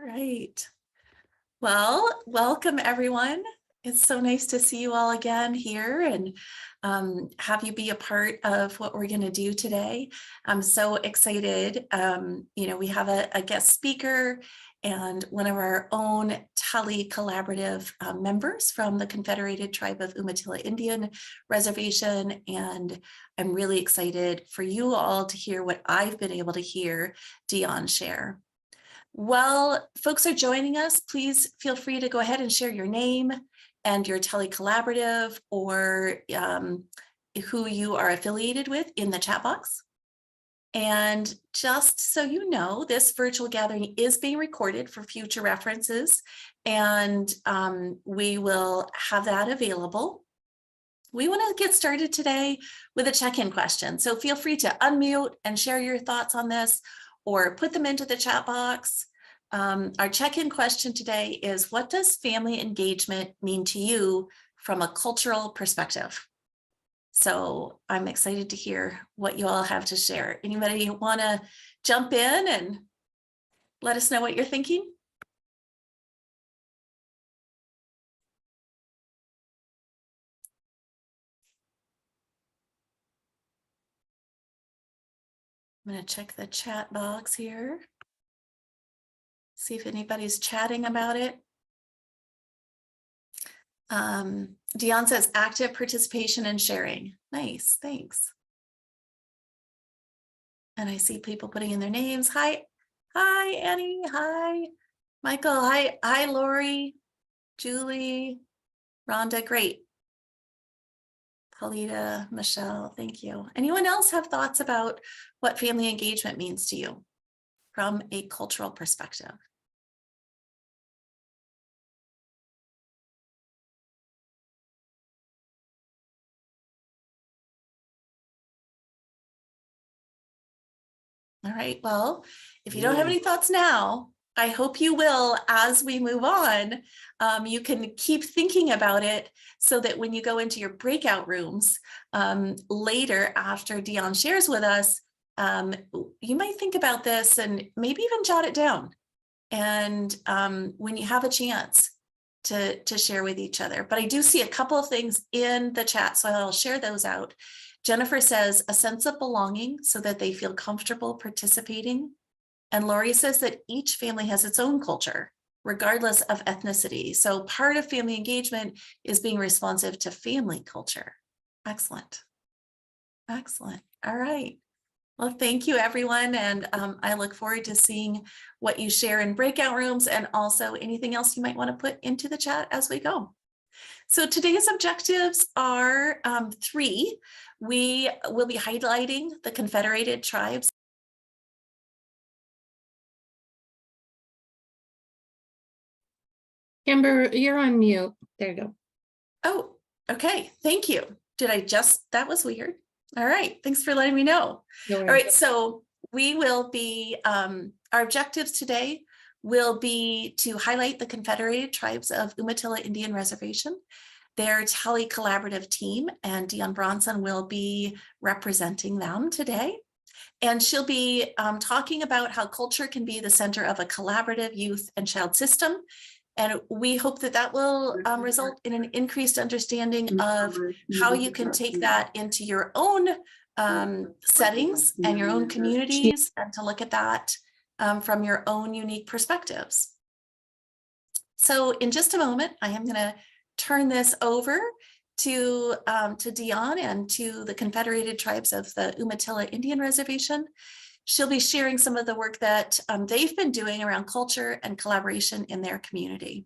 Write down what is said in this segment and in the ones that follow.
right. Well, welcome everyone. It's so nice to see you all again here and have you be a part of what we're going to do today. I'm so excited. We have a guest speaker and one of our own TELI Collaborative members from the Confederated Tribe of Umatilla Indian Reservation. And I'm really excited for you all to hear what I've been able to hear Dion share. While folks are joining us, please feel free to go ahead and share your name and your TELI Collaborative or who you are affiliated with in the chat box. And just so you know, this virtual gathering is being recorded for future references, and we will have that available. We want to get started today with a check-in question. So feel free to unmute and share your thoughts on this or put them into the chat box. Our check-in question today is, what does family engagement mean to you from a cultural perspective? So I'm excited to hear what you all have to share. Anybody want to jump in and let us know what you're thinking? I'm going to check the chat box here. See if anybody's chatting about it. Dion says active participation and sharing. Nice, thanks. And I see people putting in their names. Hi, Annie. Hi, Michael. Hi, Lori, Julie, Rhonda. Great. Paulita, Michelle, thank you. Anyone else have thoughts about what family engagement means to you from a cultural perspective? All right, well, if you don't have any thoughts now, I hope you will as we move on. You can keep thinking about it so that when you go into your breakout rooms later after Dion shares with us, you might think about this and maybe even jot it down. And when you have a chance to share with each other. But I do see a couple of things in the chat, so I'll share those out. Jennifer says a sense of belonging so that they feel comfortable participating. And Lori says that each family has its own culture, regardless of ethnicity. So part of family engagement is being responsive to family culture. Excellent. Excellent. All right. Well, thank you, everyone. And I look forward to seeing what you share in breakout rooms and also anything else you might want to put into the chat as we go. So today's objectives are 3. We will be highlighting the Confederated tribes. Kimber, you're on mute. There you go. Oh, okay. Thank you. That was weird. All right. Thanks for letting me know. No All right. So we will be, our objectives today will be to highlight the Confederated Tribes of Umatilla Indian Reservation, their TELI Collaborative Team, and Dion Bronson will be representing them today. And she'll be talking about how culture can be the center of a collaborative youth and child system. And we hope that that will result in an increased understanding of how you can take that into your own settings and your own communities, and to look at that from your own unique perspectives. So in just a moment, I am going to turn this over to Dion and to the Confederated Tribes of the Umatilla Indian Reservation. She'll be sharing some of the work that they've been doing around culture and collaboration in their community.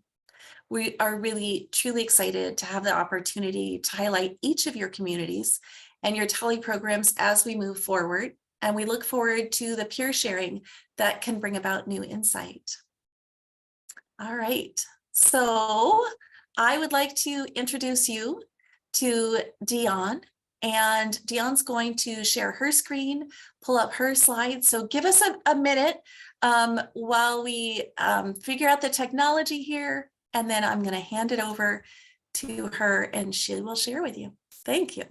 We are really, truly excited to have the opportunity to highlight each of your communities and your TELI programs as we move forward. And we look forward to the peer sharing that can bring about new insight. All right, so I would like to introduce you to Dion. And Dion's going to share her screen, pull up her slides. So give us a minute while we figure out the technology here. And then I'm going to hand it over to her and she will share with you. Thank you.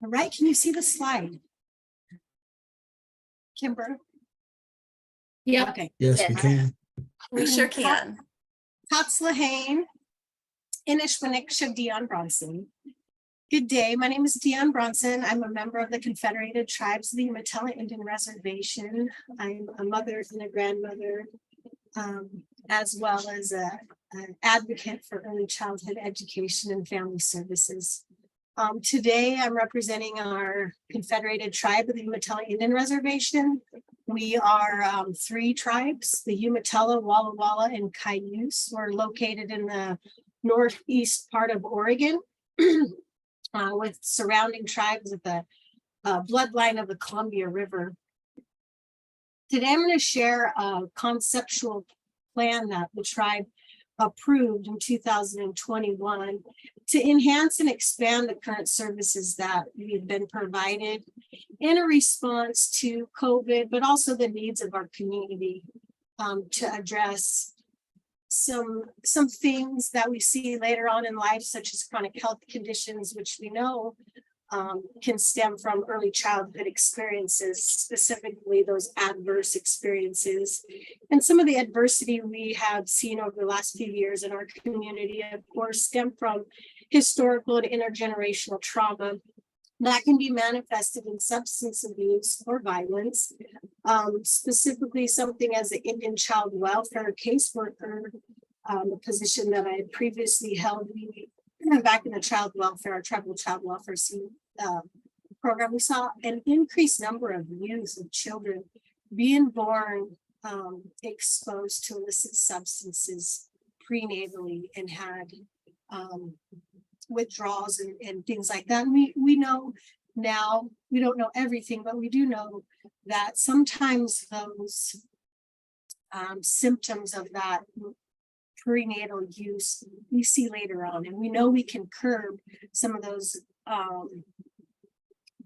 All right, can you see the slide? Kimber? Yep. Okay. Yes, we can. We sure can. Katslahane, Inishwaniksha Dion Bronson. Good day. My name is Dion Bronson. I'm a member of the Confederated Tribes of the Umatilla Indian Reservation. I'm a mother and a grandmother, as well as an advocate for early childhood education and family services. Today, I'm representing our Confederated Tribe of the Umatilla Indian Reservation. We are 3 tribes, the Umatilla, Walla Walla, and Cayuse. We're located in the northeast part of Oregon with surrounding tribes of the bloodline of the Columbia River. Today, I'm going to share a conceptual plan that the tribe approved in 2021 to enhance and expand the current services that we've been provided in a response to COVID, but also the needs of our community to address some things that we see later on in life, such as chronic health conditions, which we know can stem from early childhood experiences, specifically those adverse experiences. And some of the adversity we have seen over the last few years in our community, of course, stem from historical and intergenerational trauma that can be manifested in substance abuse or violence. Specifically, something as an Indian child welfare caseworker, a position that I had previously held back in the child welfare, tribal child welfare program. We saw an increased number of youth and children being born exposed to illicit substances prenatally and had withdrawals and things like that. And we know now, we don't know everything, but we do know that sometimes those symptoms of that prenatal use we see later on, and we know we can curb some of those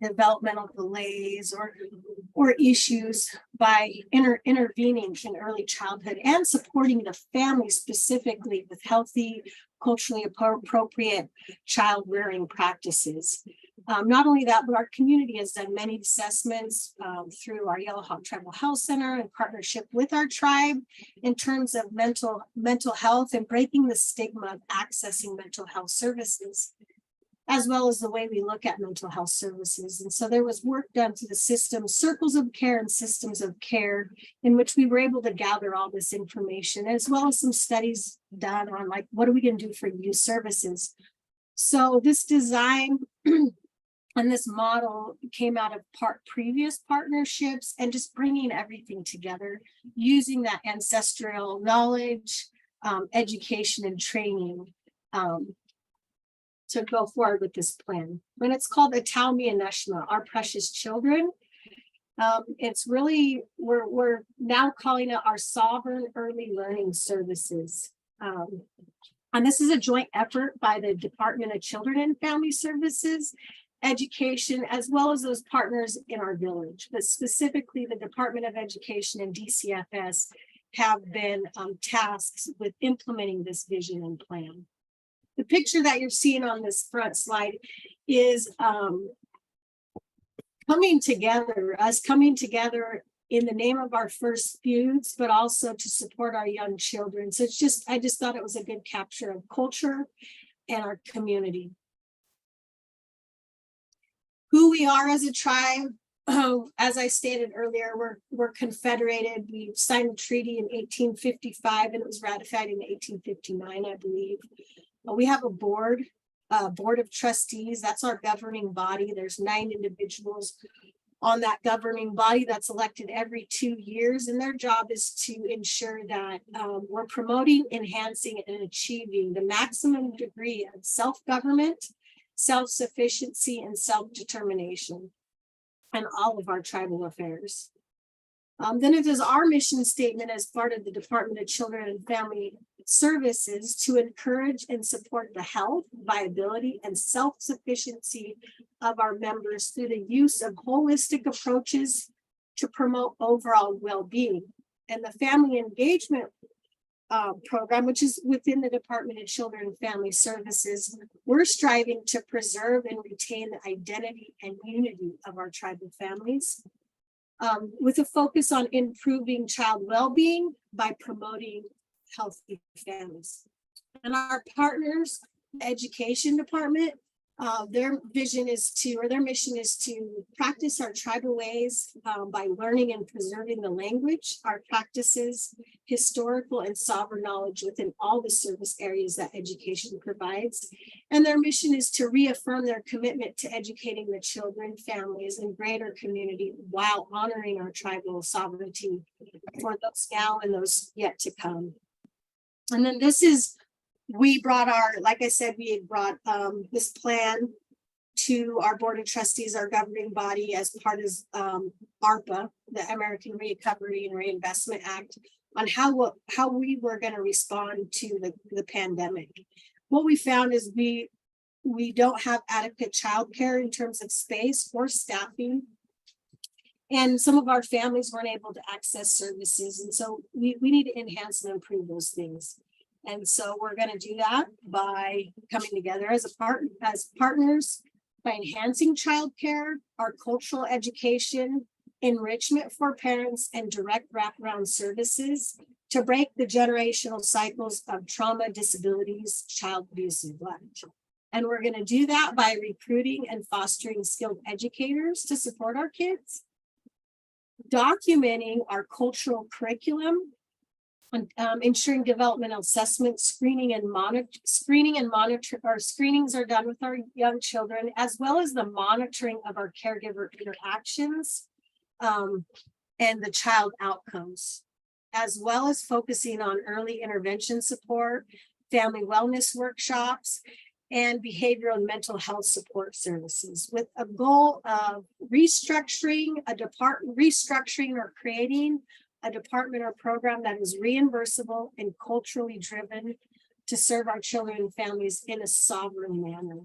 developmental delays or issues by intervening in early childhood and supporting the family specifically with healthy, culturally appropriate child rearing practices. Not only that, but our community has done many assessments through our Yellow Hawk Tribal Health Center in partnership with our tribe in terms of mental health and breaking the stigma of accessing mental health services, as well as the way we look at mental health services. And so there was work done to the system, circles of care and systems of care, in which we were able to gather all this information, as well as some studies done on like, what are we going to do for youth services? So this design and this model came out of previous partnerships and just bringing everything together, using that ancestral knowledge, education and training to go forward with this plan. And it's called the Taumi and Neshma, Our Precious Children. It's really, we're now calling it our Sovereign Early Learning Services. And this is a joint effort by the Department of Children and Family Services, Education, as well as those partners in our village. But specifically, the Department of Education and DCFS have been tasked with implementing this vision and plan. The picture that you're seeing on this front slide is coming together in the name of our first feuds, but also to support our young children. So it's just, I just thought it was a good capture of culture and our community. Who we are as a tribe, as I stated earlier, we're confederated. We signed the treaty in 1855 and it was ratified in 1859, I believe. We have a board of trustees. That's our governing body. There's 9 individuals on that governing body that's elected every 2 years. And their job is to ensure that we're promoting, enhancing, and achieving the maximum degree of self-government, self-sufficiency, and self-determination in all of our tribal affairs. Then it is our mission statement as part of the Department of Children and Family Services to encourage and support the health, viability, and self-sufficiency of our members through the use of holistic approaches to promote overall well-being. And the family engagement program, which is within the Department of Children and Family Services. We're striving to preserve and retain the identity and unity of our tribal families, with a focus on improving child well-being by promoting healthy families. And our partners, the Education Department, their vision is to, or their mission is to practice our tribal ways by learning and preserving the language, our practices, historical and sovereign knowledge within all the service areas that education provides. And their mission is to reaffirm their commitment to educating the children, families, and greater community while honoring our tribal sovereignty for those now and those yet to come. And then this is, we brought our, like I said, we had brought this plan to our Board of Trustees, our governing body, as part of ARPA, the American Recovery and Reinvestment Act, on how we were going to respond to the pandemic. What we found is we don't have adequate childcare in terms of space or staffing. And some of our families weren't able to access services. And so we need to enhance and improve those things. And so we're going to do that by coming together as partners, by enhancing childcare, our cultural education, enrichment for parents, and direct wraparound services to break the generational cycles of trauma, disabilities, child abuse, and neglect. And we're going to do that by recruiting and fostering skilled educators to support our kids, documenting our cultural curriculum, ensuring developmental assessment, screenings are done with our young children, as well as the monitoring of our caregiver interactions and the child outcomes, as well as focusing on early intervention support, family wellness workshops, and behavioral and mental health support services, with a goal of restructuring or creating a department or program that is reimbursable and culturally driven to serve our children and families in a sovereign manner.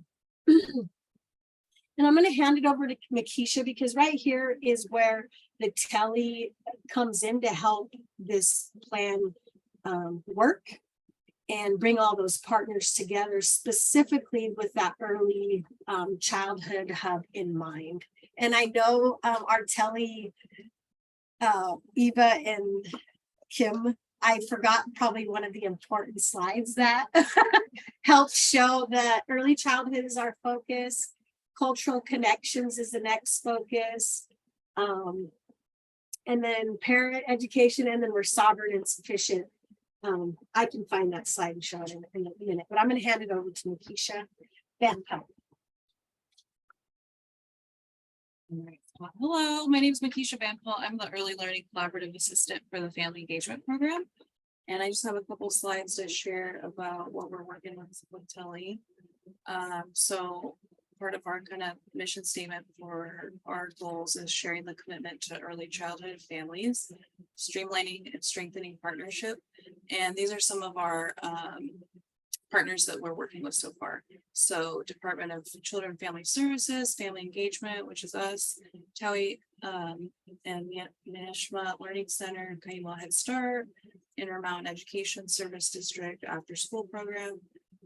And I'm going to hand it over to Makisha, because right here is where the TELI comes in to help this plan work and bring all those partners together, specifically with that early childhood hub in mind. And I know our TELI, Eva and Kim, I forgot probably one of the important slides that helps show that early childhood is our focus, cultural connections is the next focus, and then parent education, and then we're sovereign and sufficient. I can find that slide and show it in a minute, but I'm going to hand it over to Makisha Van Pelt. Hello, my name is Makisha Van Pelt. I'm the Early Learning Collaborative Assistant for the Family Engagement Program. And I just have a couple slides to share about what we're working with TELI. So part of our kind of mission statement for our goals is sharing the commitment to early childhood families, streamlining and strengthening partnership. And these are some of our partners that we're working with so far. So Department of Children and Family Services, Family Engagement, which is us, TELI and Nashma Learning Center, Kaima Head Start, Intermountain Education Service District After School Program,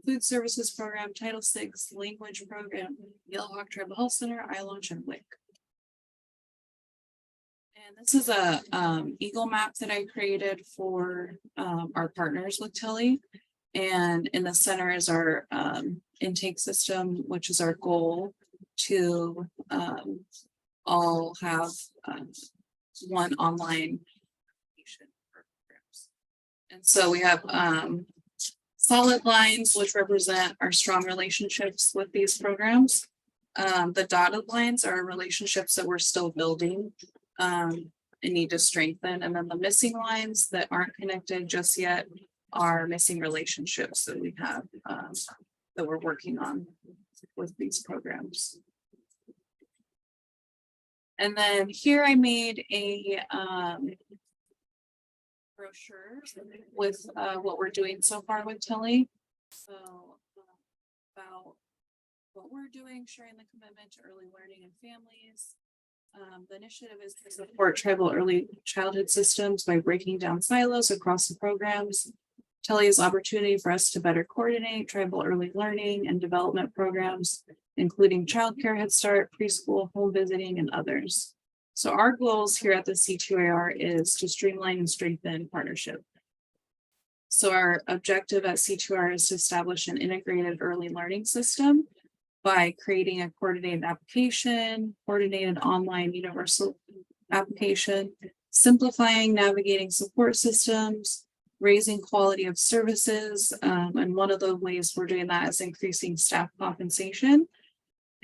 Food Services Program, Title VI Language Program, Yellowhawk Tribal Health Center, iLaunch, and WIC. And this is a Eagle map that I created for our partners with TELI. And in the center is our intake system, which is our goal to all have one online programs. And so we have solid lines, which represent our strong relationships with these programs. The dotted lines are relationships that we're still building and need to strengthen. And then the missing lines that aren't connected just yet are missing relationships that we have that we're working on with these programs. And then here I made a brochure with what we're doing so far with TELI. So about what we're doing, sharing the commitment to early learning and families. The initiative is to support tribal early childhood systems by breaking down silos across the programs, TELI is opportunity for us to better coordinate tribal early learning and development programs, including childcare, Head Start, preschool, home visiting, and others. So our goals here at the C2AR is to streamline and strengthen partnership. So our objective at C2R is to establish an integrated early learning system by creating a coordinated application, coordinated online universal application, simplifying navigating support systems, raising quality of services. And one of the ways we're doing that is increasing staff compensation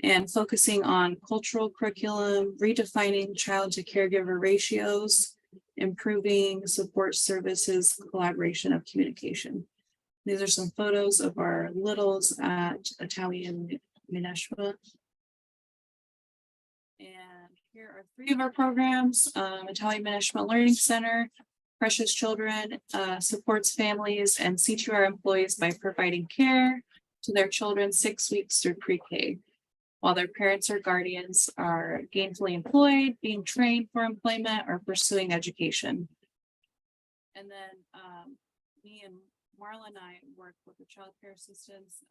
and focusing on cultural curriculum, redefining child to caregiver ratios, improving support services, collaboration of communication. These are some photos of our littles at Italian Mineshwa. And here are 3 of our programs. Italian Mineshwa Learning Center, Precious Children, supports families and C2R employees by providing care to their children 6 weeks through pre-K, while their parents or guardians are gainfully employed, being trained for employment, or pursuing education. And then me and Marla and I work with the child care assistance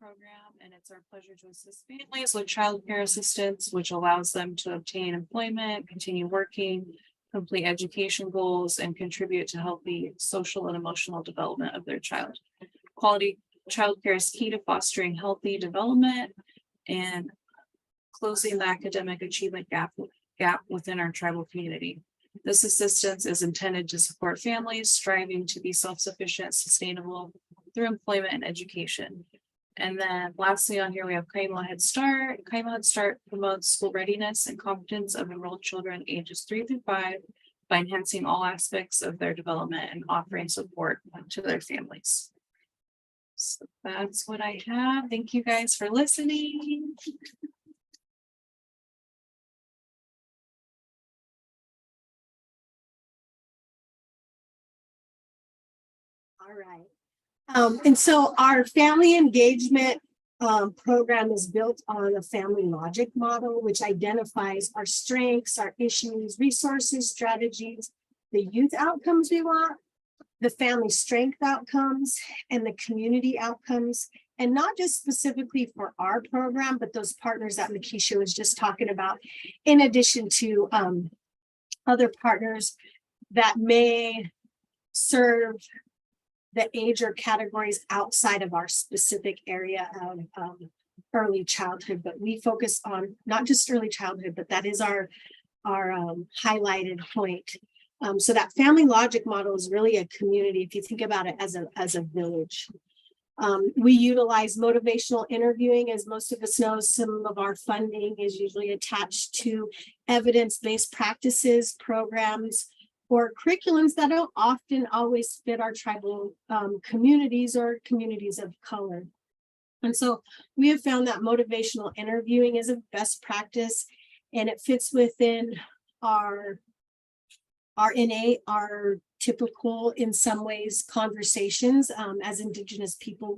program, and it's our pleasure to assist families with child care assistance, which allows them to obtain employment, continue working, complete education goals, and contribute to healthy social and emotional development of their child. Quality childcare is key to fostering healthy development and closing the academic achievement gap within our tribal community. This assistance is intended to support families striving to be self-sufficient, sustainable through employment and education. And then lastly on here, we have Kaima Head Start. Kaima Head Start promotes school readiness and competence of enrolled children ages 3 through 5 by enhancing all aspects of their development and offering support to their families. So that's what I have. Thank you guys for listening. All right. And so our family engagement program is built on a family logic model, which identifies our strengths, our issues, resources, strategies, the youth outcomes we want, the family strength outcomes, and the community outcomes. And not just specifically for our program, but those partners that Makisha was just talking about, in addition to other partners that may serve the age or categories outside of our specific area of early childhood. But we focus on not just early childhood, but that is our highlighted point. So that family logic model is really a community, if you think about it as a village. We utilize motivational interviewing. As most of us know, some of our funding is usually attached to evidence-based practices, programs, or curriculums that don't often always fit our tribal communities or communities of color. And so we have found that motivational interviewing is a best practice, and it fits within our innate, our typical, in some ways, conversations. As Indigenous people,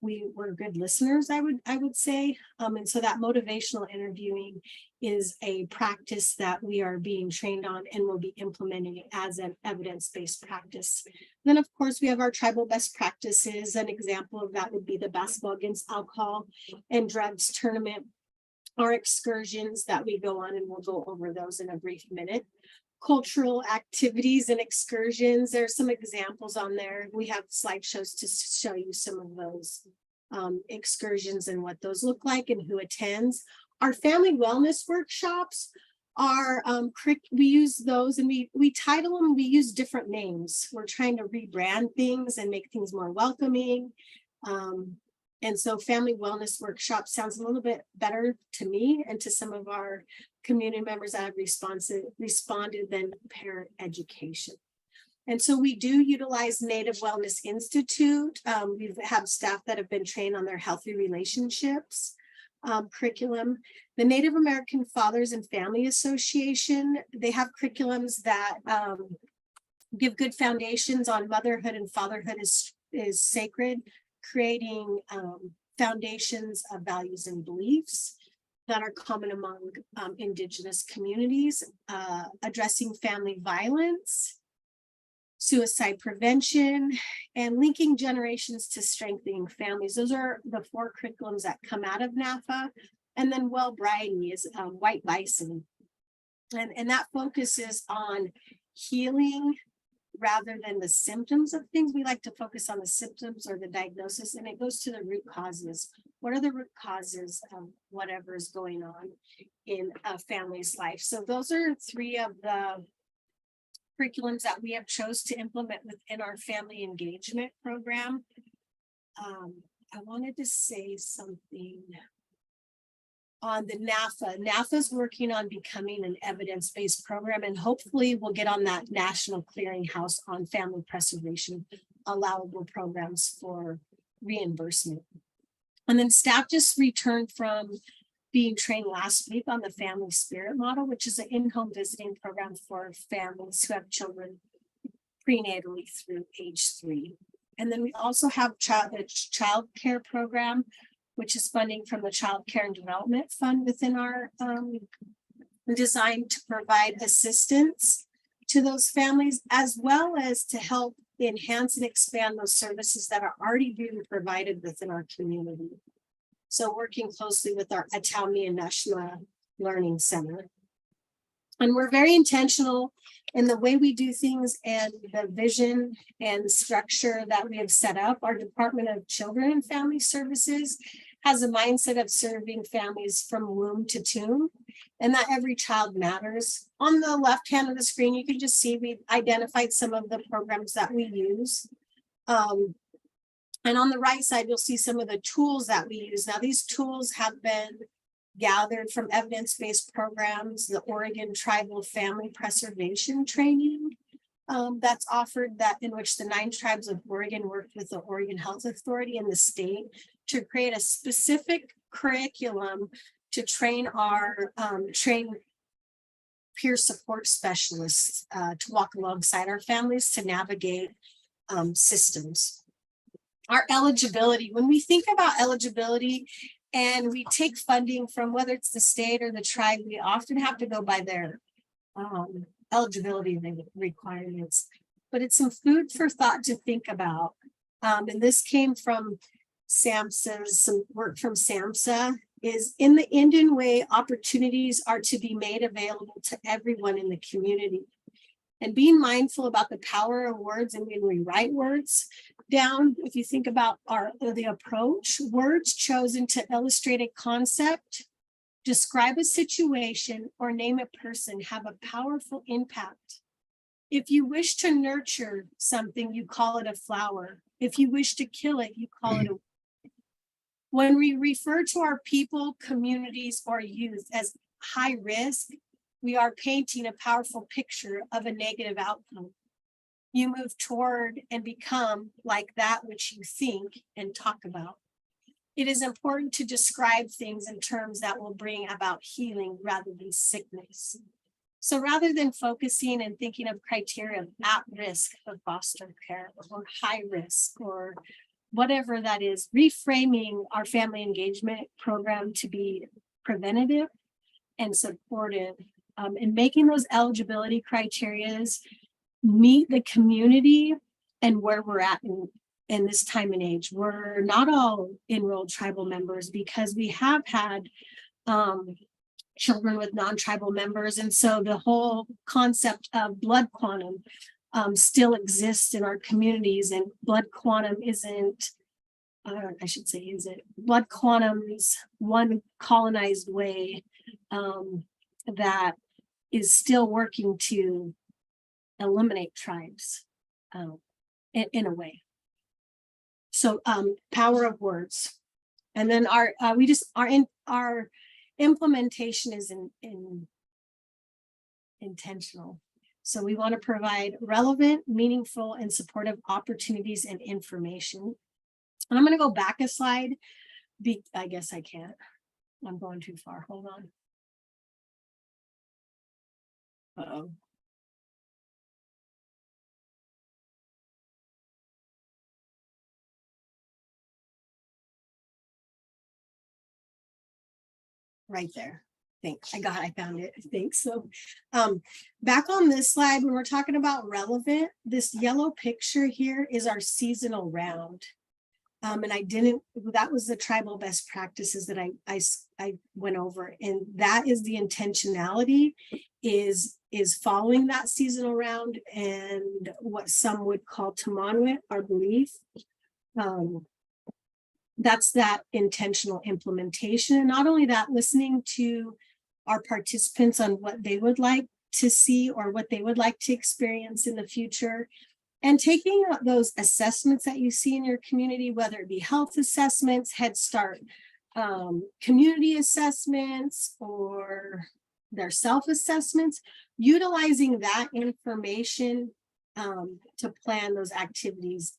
we're good listeners, I would say. And so that motivational interviewing is a practice that we are being trained on and will be implementing as an evidence-based practice. And then, of course, we have our tribal best practices. An example of that would be the basketball against alcohol and drugs tournament, our excursions that we go on, and we'll go over those in a brief minute. Cultural activities and excursions. There's some examples on there. We have slideshows to show you some of those excursions and what those look like and who attends. Our family wellness workshops are we use those, and we title them, we use different names. We're trying to rebrand things and make things more welcoming. And so family wellness workshop sounds a little bit better to me and to some of our community members that have responded than parent education. And so we do utilize Native Wellness Institute. We have staff that have been trained on their healthy relationships curriculum. The Native American Fathers and Family Association, they have curriculums that give good foundations on motherhood and fatherhood is sacred, creating foundations of values and beliefs that are common among Indigenous communities, addressing family violence, suicide prevention, and linking generations to strengthening families. Those are the 4 curriculums that come out of NAFA. And then Well-Brighty is White Bison. And that focuses on healing rather than the symptoms of things. We like to focus on the symptoms or the diagnosis, and it goes to the root causes. What are the root causes of whatever is going on in a family's life? So those are 3 of the curriculums that we have chose to implement within our family engagement program. I wanted to say something on the NAFA. NAFA is working on becoming an evidence-based program, and hopefully we'll get on that national clearinghouse on family preservation, allowable programs for reimbursement. And then staff just returned from being trained last week on the family spirit model, which is an in-home visiting program for families who have children prenatally through age 3. And then we also have the child care program, which is funding from the Child Care and Development Fund within our designed to provide assistance to those families, as well as to help enhance and expand those services that are already being provided within our community. So working closely with our Atami and National Learning Center. And we're very intentional in the way we do things and the vision and structure that we have set up. Our Department of Children and Family Services has a mindset of serving families from womb to tomb, and that every child matters. On the left hand of the screen, you can just see we've identified some of the programs that we use. And on the right side, you'll see some of the tools that we use. Now, these tools have been gathered from evidence-based programs, the Oregon Tribal Family Preservation Training that's offered, that in which the 9 tribes of Oregon worked with the Oregon Health Authority in the state to create a specific curriculum to train our peer support specialists to walk alongside our families to navigate systems. Our eligibility, when we think about eligibility and we take funding from whether it's the state or the tribe, we often have to go by their eligibility requirements. But it's some food for thought to think about. And this came from SAMHSA's, some work from SAMHSA, is in the Indian way, opportunities are to be made available to everyone in the community. And being mindful about the power of words, and when we write words down, if you think about the approach, words chosen to illustrate a concept, describe a situation, or name a person have a powerful impact. If you wish to nurture something, you call it a flower. If you wish to kill it, you call it a. When we refer to our people, communities, or youth as high risk, we are painting a powerful picture of a negative outcome. You move toward and become like that which you think and talk about. It is important to describe things in terms that will bring about healing rather than sickness. So rather than focusing and thinking of criteria of at risk of foster care or high risk or whatever that is, reframing our family engagement program to be preventative and supportive, and making those eligibility criterias meet the community and where we're at in this time and age. We're not all enrolled tribal members because we have had children with non-tribal members. And so the whole concept of blood quantum still exists in our communities, and blood quantum isn't, I should say, is it blood quantum's one colonized way that is still working to eliminate tribes in a way. So power of words. And then our implementation is intentional. So we want to provide relevant, meaningful, and supportive opportunities and information. And I'm going to go back a slide. I guess I can't. I'm going too far. Hold on. Uh-oh. Right there. I found it. Thanks. So back on this slide, when we're talking about relevant, this yellow picture here is our seasonal round. And that was the tribal best practices that I went over. And that is the intentionality is following that seasonal round and what some would call tamanwit, our belief. That's that intentional implementation. And not only that, listening to our participants on what they would like to see or what they would like to experience in the future. And taking those assessments that you see in your community, whether it be health assessments, Head Start, community assessments, or their self-assessments, utilizing that information to plan those activities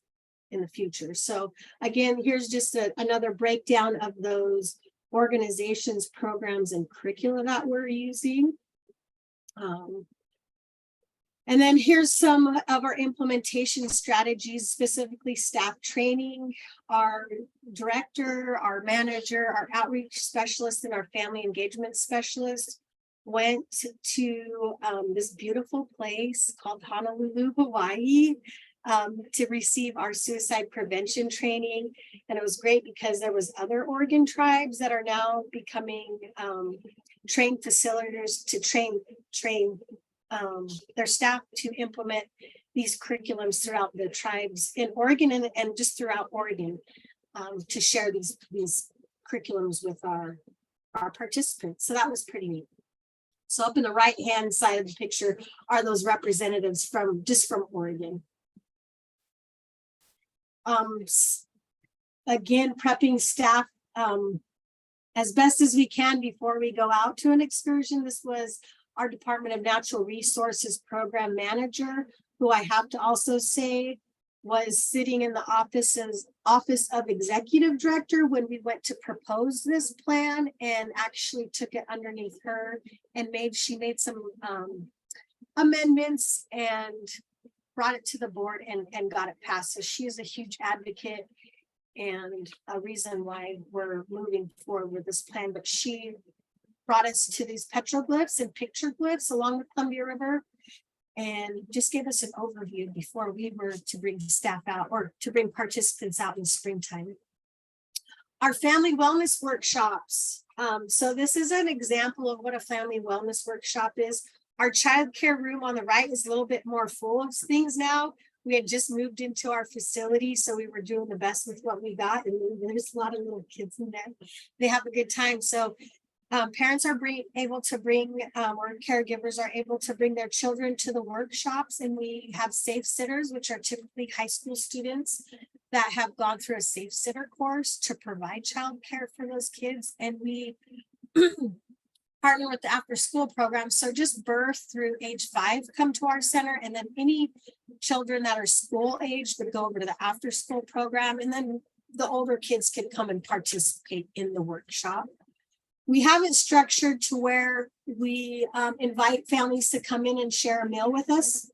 in the future. So again, here's just another breakdown of those organizations, programs, and curricula that we're using. And then here's some of our implementation strategies, specifically staff training. Our director, our manager, our outreach specialist, and our family engagement specialist went to this beautiful place called Honolulu, Hawaii, to receive our suicide prevention training. And it was great because there was other Oregon tribes that are now becoming trained facilitators to train their staff to implement these curriculums throughout the tribes in Oregon and just throughout Oregon to share these curriculums with our participants. So that was pretty neat. So up in the right hand side of the picture are those representatives from Oregon. Again, prepping staff as best as we can before we go out to an excursion. This was our Department of Natural Resources program manager, who I have to also say was sitting in the office of executive director when we went to propose this plan, and actually took it underneath her and she made some amendments and brought it to the board and got it passed. So she is a huge advocate and a reason why we're moving forward with this plan. But she brought us to these petroglyphs and picture glyphs along the Columbia River and just gave us an overview before we were to bring staff out or to bring participants out in springtime. Our family wellness workshops. So this is an example of what a family wellness workshop is. Our childcare room on the right is a little bit more full of things now. We had just moved into our facility, so we were doing the best with what we got. And there's a lot of little kids in there. They have a good time. So parents are able to bring, or caregivers are able to bring their children to the workshops, and we have safe sitters, which are typically high school students that have gone through a safe sitter course to provide childcare for those kids. And we partner with the after school program. So just birth through age 5 come to our center, and then any children that are school age would go over to the after school program, and then the older kids can come and participate in the workshop. We have it structured to where we invite families to come in and share a meal with us.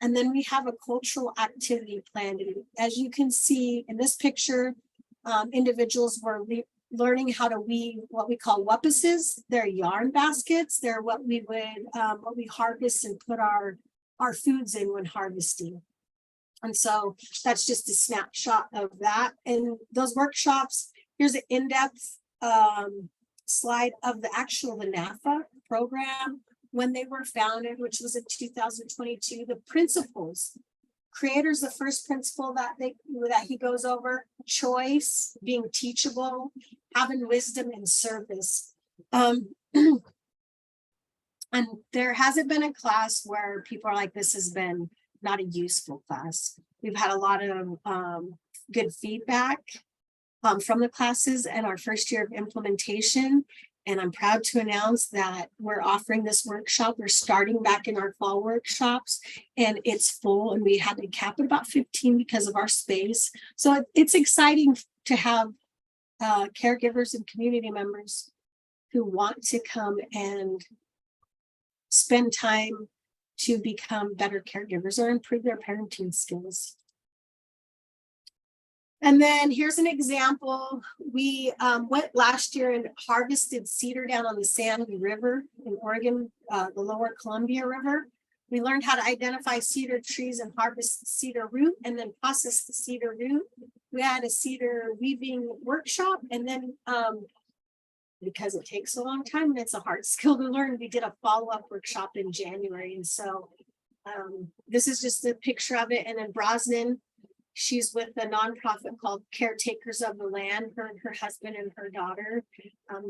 And then we have a cultural activity planned. And as you can see in this picture, individuals were learning how to weave what we call wuppuses. They're yarn baskets. They're what we harvest and put our foods in when harvesting. And so that's just a snapshot of that. And those workshops, here's an in-depth slide of the NAFA program when they were founded, which was in 2022. The principles, creators, the first principle that he goes over: choice, being teachable, having wisdom, and service. And there hasn't been a class where people are like, this has been not a useful class. We've had a lot of good feedback from the classes and our first year of implementation. And I'm proud to announce that we're offering this workshop. We're starting back in our fall workshops, and it's full, and we had to cap it about 15 because of our space. So it's exciting to have caregivers and community members who want to come and spend time to become better caregivers or improve their parenting skills. And then here's an example. We went last year and harvested cedar down on the Sandy River in Oregon, the lower Columbia River. We learned how to identify cedar trees and harvest the cedar root and then process the cedar root. We had a cedar weaving workshop, and then because it takes a long time and it's a hard skill to learn, we did a follow-up workshop in January. And so this is just a picture of it. And then Brosnan, she's with a nonprofit called Caretakers of the Land, her and her husband and her daughter.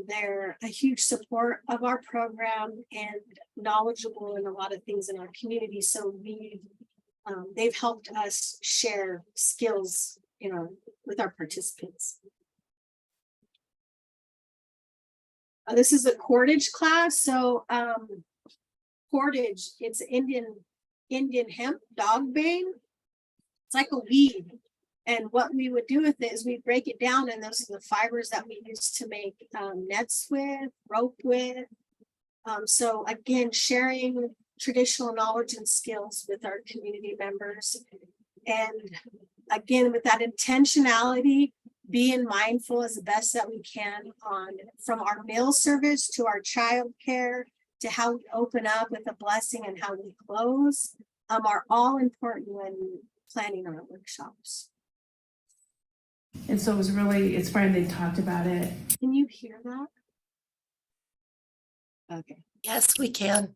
They're a huge support of our program and knowledgeable in a lot of things in our community. So they've helped us share skills, with our participants. This is a cordage class. So cordage, it's Indian hemp dog bane. It's like a weed. And what we would do with it is we break it down, and those are the fibers that we use to make nets with, rope with. So again, sharing traditional knowledge and skills with our community members. And again, with that intentionality, being mindful as the best that we can from our meal service to our child care to how we open up with a blessing and how we close are all important when planning our workshops. And so it's fun. They talked about it. Can you hear that? Okay. Yes, we can.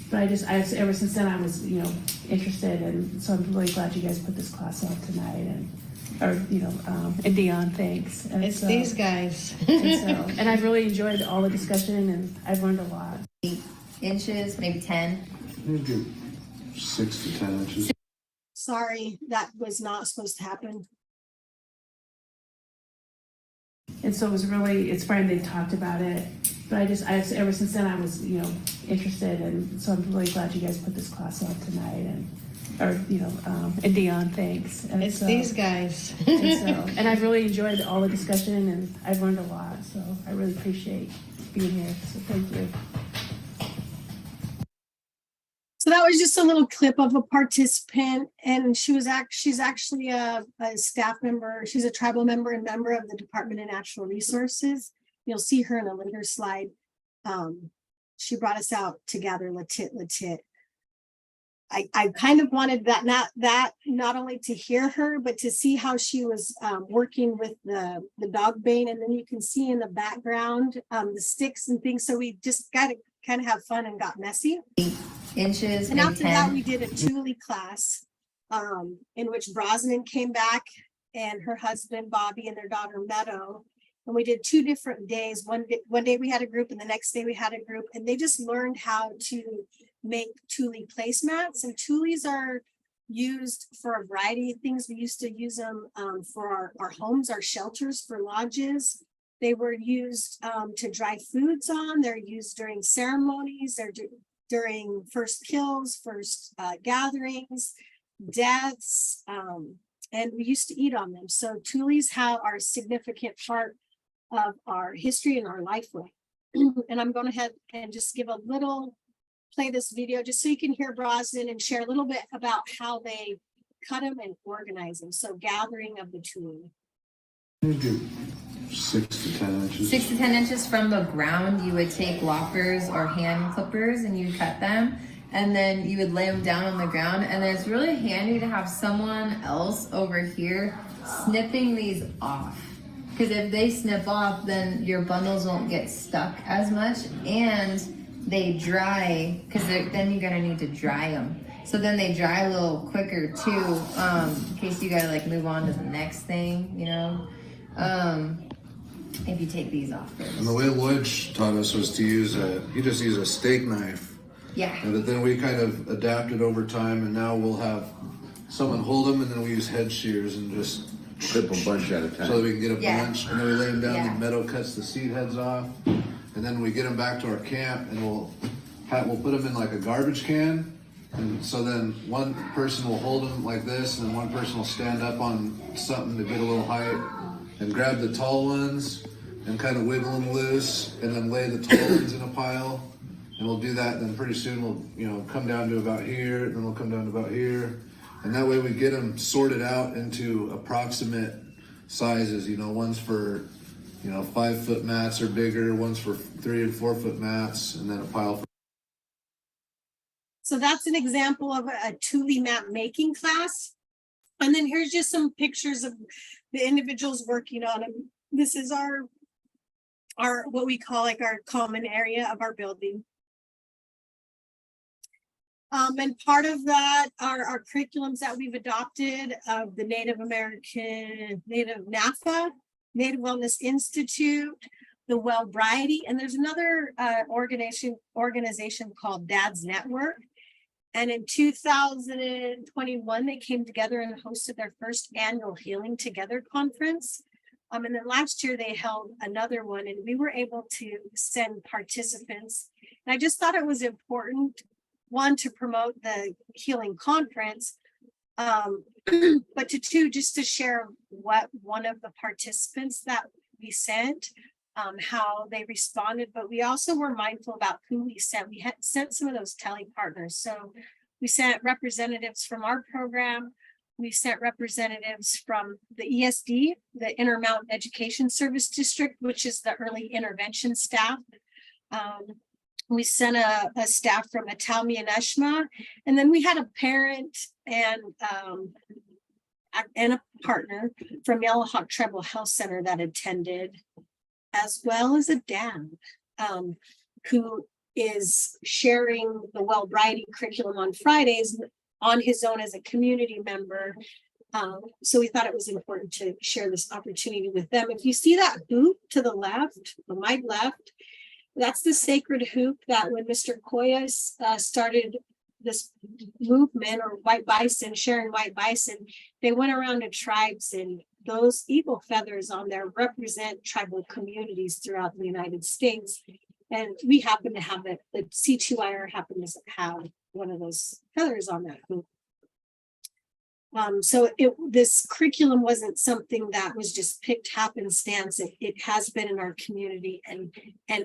But I ever since then I was, interested, and so I'm really glad you guys put this class on tonight, and Dion, thanks. And It's these guys. and I've really enjoyed all the discussion, and I've learned a lot. 8 inches, maybe 10. Maybe 6 to 10 inches. Sorry, that was not supposed to happen. And so it's fun. They talked about it. But ever since then I was, interested, and so I'm really glad you guys put this class on tonight, and Dion, thanks. And It's these guys. and I've really enjoyed all the discussion, and I've learned a lot. So I really appreciate being here. So thank you. So that was just a little clip of a participant, and she's actually a staff member. She's a tribal member and member of the Department of Natural Resources. You'll see her in a later slide. She brought us out together, Latit. I kind of wanted that not only to hear her, but to see how she was working with the dog bane. And then you can see in the background the sticks and things. So we just got to kind of have fun and got messy. 8 inches, And maybe after 10. that, we did a TELI class in which Brosnan came back and her husband, Bobby, and their daughter, Meadow. And we did 2 different days. One day we had a group, and the next day we had a group, and they just learned how to make TELI placemats. And TELIs are used for a variety of things. We used to use them for our homes, our shelters, for lodges. They were used to dry foods on. They're used during ceremonies. They're during first kills, first gatherings, deaths, and we used to eat on them. So TELIs are a significant part of our history and our lifeway. And I'm going to head and just play this video just so you can hear Brosnan and share a little bit about how they cut them and organize them. So gathering of the TELI. Maybe 6 to 10 inches. 6 to 10 inches from the ground, you would take loppers or hand clippers and you cut them, and then you would lay them down on the ground. And then it's really handy to have someone else over here snipping these off, because if they snip off, then your bundles won't get stuck as much, and they dry, because then you're gonna need to dry them. So then they dry a little quicker too, in case you gotta move on to the next thing, if you take these off first. And the way Lloyd taught us was to use you just use a steak knife. Yeah. And then we kind of adapted over time, and now we'll have someone hold them, and then we use head shears and just Clip a bunch at a time. so that we can get a Yeah. bunch, and then we lay them down. Yeah. The Meadow cuts the seed heads off, and then we get them back to our camp, and we'll put them in like a garbage can. And so then one person will hold them like this, and then one person will stand up on something to get a little height and grab the tall ones and kind of wiggle them loose, and then lay the tall ones in a pile. And we'll do that. Then pretty soon we'll come down to about here, and then we'll come down to about here, And that way we get them sorted out into approximate sizes, you know, one's for, you know, 5-foot mats or bigger, one's for 3 and 4 foot mats, and then a pile for. So that's an example of a TELI map making class. And then here's just some pictures of the individuals working on them. This is our what we call like our common area of our building. And part of that are our curriculums that we've adopted of the Native American, Native NAFA, Native Wellness Institute, the Wellbriety, and there's another organization called Dad's Network. And in 2021, they came together and hosted their first annual Healing Together conference. And then last year they held another one, and we were able to send participants. And I just thought it was important, one, to promote the healing conference, but two, just to share what one of the participants that we sent, how they responded. But we also were mindful about who we sent. We had sent some of those TELI partners. So we sent representatives from our program. We sent representatives from the ESD, the Intermountain Education Service District, which is the early intervention staff. We sent a staff from Atami and Eshma, and then we had a parent and a partner from Yellow Hawk Tribal Health Center that attended, as well as a dad who is sharing the Wellbriety curriculum on Fridays on his own as a community member. So we thought it was important to share this opportunity with them. If you see that hoop to the left, on my left, that's the sacred hoop that when Mr. Koyas started this movement, or white bison, sharing white bison, they went around to tribes, and those eagle feathers on there represent tribal communities throughout the United States. And we happen to have it, the C2IR happens to have one of those feathers on that hoop. So this curriculum wasn't something that was just picked happenstance. It has been in our community and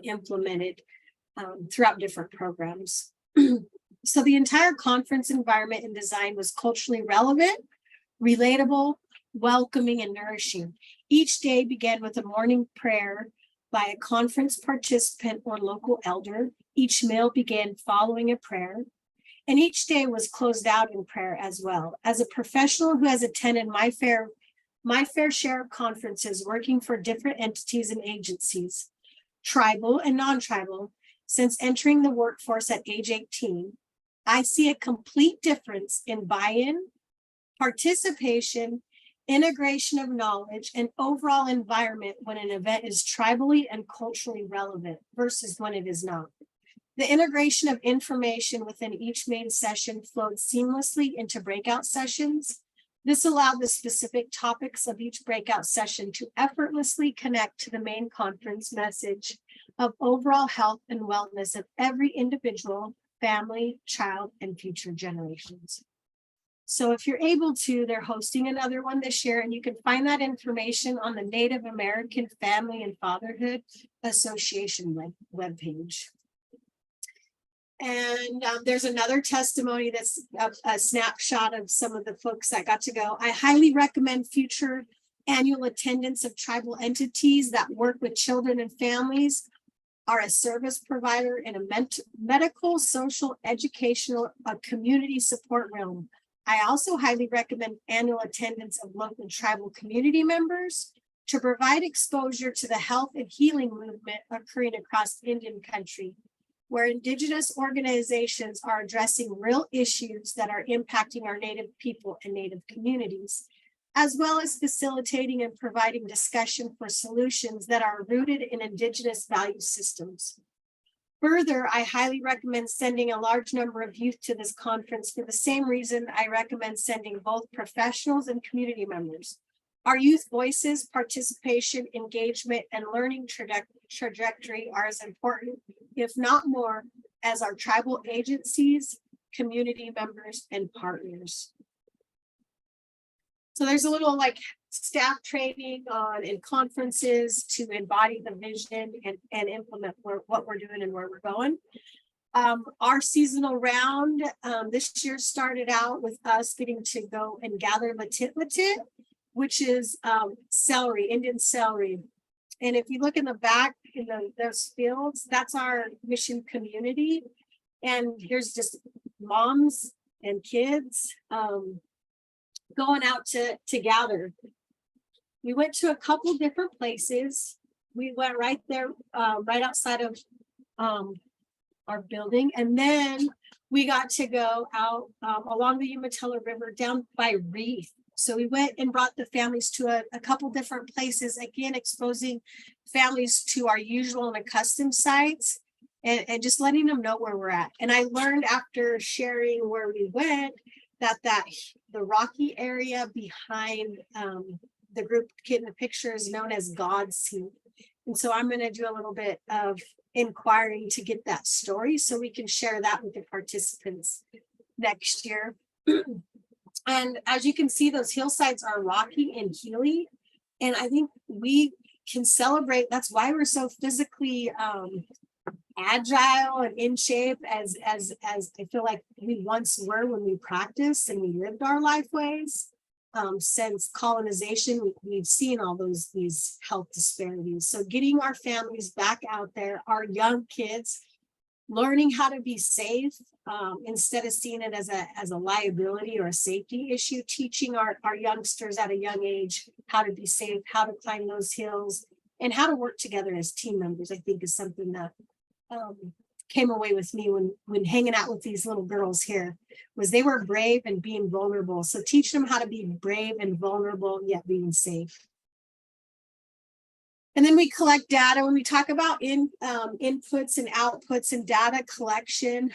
implemented throughout different programs. So the entire conference environment and design was culturally relevant, relatable, welcoming, and nourishing. Each day began with a morning prayer by a conference participant or local elder. Each meal began following a prayer. And each day was closed out in prayer as well. As a professional who has attended my fair share of conferences working for different entities and agencies, tribal and non-tribal, since entering the workforce at age 18, I see a complete difference in buy-in, participation, integration of knowledge, and overall environment when an event is tribally and culturally relevant versus when it is not. The integration of information within each main session flowed seamlessly into breakout sessions. This allowed the specific topics of each breakout session to effortlessly connect to the main conference message of overall health and wellness of every individual, family, child, and future generations. So if you're able to, they're hosting another one this year, and you can find that information on the Native American Family and Fatherhood Association webpage. And there's another testimony that's a snapshot of some of the folks that got to go. I highly recommend future annual attendance of tribal entities that work with children and families, are a service provider in a medical, social, educational, community support realm. I also highly recommend annual attendance of local tribal community members to provide exposure to the health and healing movement occurring across Indian country, where Indigenous organizations are addressing real issues that are impacting our Native people and Native communities, as well as facilitating and providing discussion for solutions that are rooted in Indigenous value systems. Further, I highly recommend sending a large number of youth to this conference for the same reason I recommend sending both professionals and community members. Our youth voices, participation, engagement, and learning trajectory are as important, if not more, as our tribal agencies, community members, and partners. So there's a little like staff training on in conferences to embody the vision and implement what we're doing and where we're going. Our seasonal round this year started out with us getting to go and gather latit, which is celery, Indian celery. And if you look in the back in those fields, that's our mission community. And here's just moms and kids going out to gather. We went to a couple different places. We went right there, right outside of our building. And then we got to go out along the Umatilla River down by Reef. So we went and brought the families to a couple different places, again, exposing families to our usual and accustomed sites and just letting them know where we're at. And I learned after sharing where we went that the rocky area behind the group kid in the picture is known as God's Seat. And so I'm going to do a little bit of inquiring to get that story so we can share that with the participants next year. And as you can see, those hillsides are rocky and hilly. And I think we can celebrate. That's why we're so physically agile and in shape as I feel like we once were when we practiced and we lived our life ways. Since colonization, we've seen all these health disparities. So getting our families back out there, our young kids, learning how to be safe instead of seeing it as a liability or a safety issue, teaching our youngsters at a young age how to be safe, how to climb those hills, and how to work together as team members, I think is something that came away with me when hanging out with these little girls here, was they were brave and being vulnerable. So teach them how to be brave and vulnerable, yet being safe. And then we collect data. When we talk about inputs and outputs and data collection,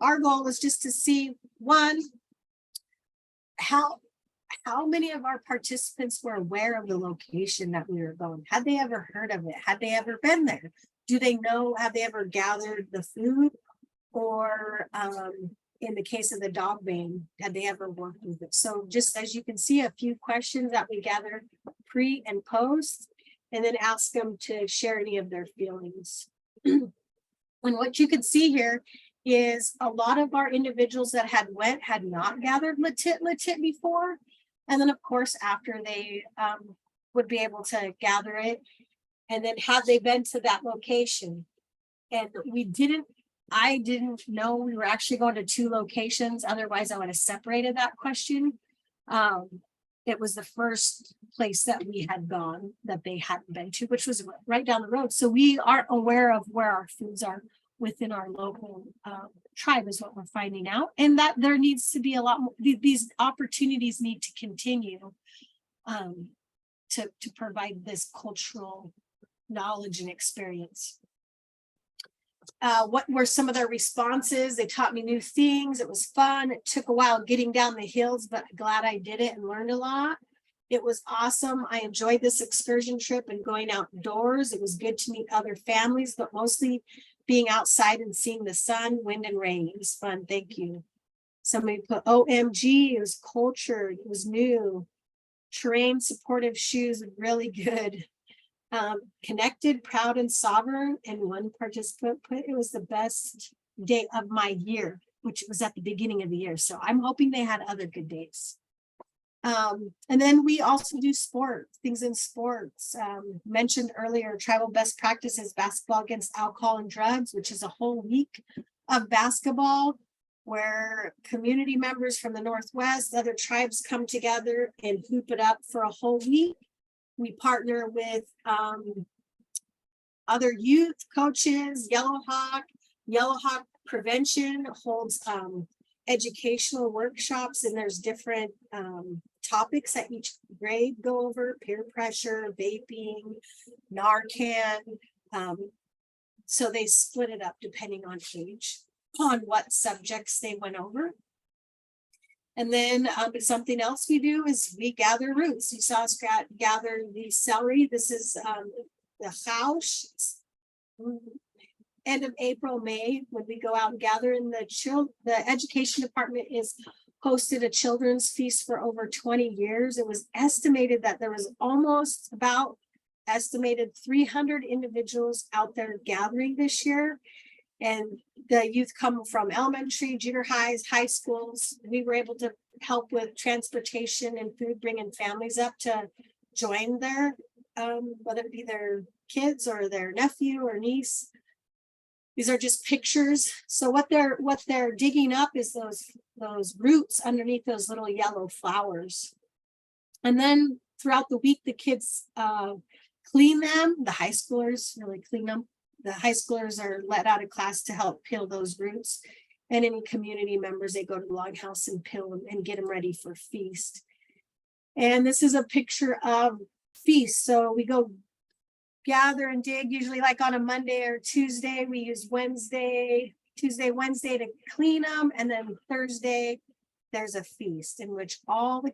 our goal is just to see, one, how many of our participants were aware of the location that we were going. Had they ever heard of it? Had they ever been there? Do they know, have they ever gathered the food? Or in the case of the dog bane, had they ever worked with it? So just as you can see, a few questions that we gathered pre and post, and then ask them to share any of their feelings. And what you can see here is a lot of our individuals that had not gathered latit before. And then of course, after they would be able to gather it, and then have they been to that location? And I didn't know we were actually going to 2 locations. Otherwise I would have separated that question. It was the first place that we had gone that they hadn't been to, which was right down the road. So we are aware of where our foods are within our local tribe is what we're finding out. And that there needs to be a lot more, these opportunities need to continue to provide this cultural knowledge and experience. What were some of their responses? They taught me new things. It was fun. It took a while getting down the hills, but glad I did it and learned a lot. It was awesome. I enjoyed this excursion trip and going outdoors. It was good to meet other families, but mostly being outside and seeing the sun, wind, and rain. It was fun. Thank you. Somebody put OMG. It was cultured. It was new. Terrain supportive shoes, really good. Connected, proud, and sovereign. And one participant put it was the best day of my year, which was at the beginning of the year. So I'm hoping they had other good days. And then we also do things in sports. Mentioned earlier, tribal best practices, basketball against alcohol and drugs, which is a whole week of basketball where community members from the Northwest, other tribes come together and hoop it up for a whole week. We partner with other youth coaches. Yellow Hawk Prevention holds educational workshops, and there's different topics that each grade go over: peer pressure, vaping, Narcan. So they split it up depending on age, on what subjects they went over. And then something else we do is we gather roots. You saw us gather the celery. This is the chaush. End of April, May, when we go out and gather. In the education department is hosted a children's feast for over 20 years. It was estimated that there was almost about estimated 300 individuals out there gathering this year. And the youth come from elementary, junior highs, high schools. We were able to help with transportation and food, bringing families up to join their, whether it be their kids or their nephew or niece. These are just pictures. So what they're digging up is those roots underneath those little yellow flowers. And then throughout the week, the kids clean them. The high schoolers really clean them. The high schoolers are let out of class to help peel those roots. And any community members, they go to the loghouse and peel them and get them ready for feast. And this is a picture of feast. So we go gather and dig, usually like on a Monday or Tuesday. We use Wednesday to clean them. And then Thursday, there's a feast in which all the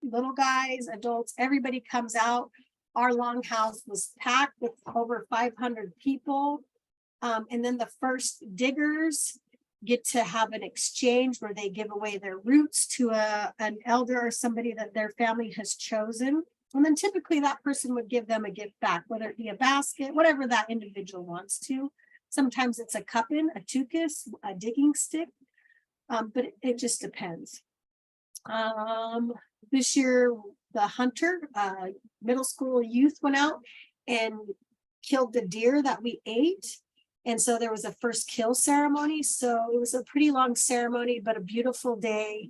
little guys, adults, everybody comes out. Our longhouse was packed with over 500 people. And then the first diggers get to have an exchange where they give away their roots to an elder or somebody that their family has chosen. And then typically that person would give them a gift back, whether it be a basket, whatever that individual wants to. Sometimes it's a cuppin, a tuchus, a digging stick, but it just depends. This year, the hunter, middle school youth went out and killed the deer that we ate. And so there was a first kill ceremony. So it was a pretty long ceremony, but a beautiful day.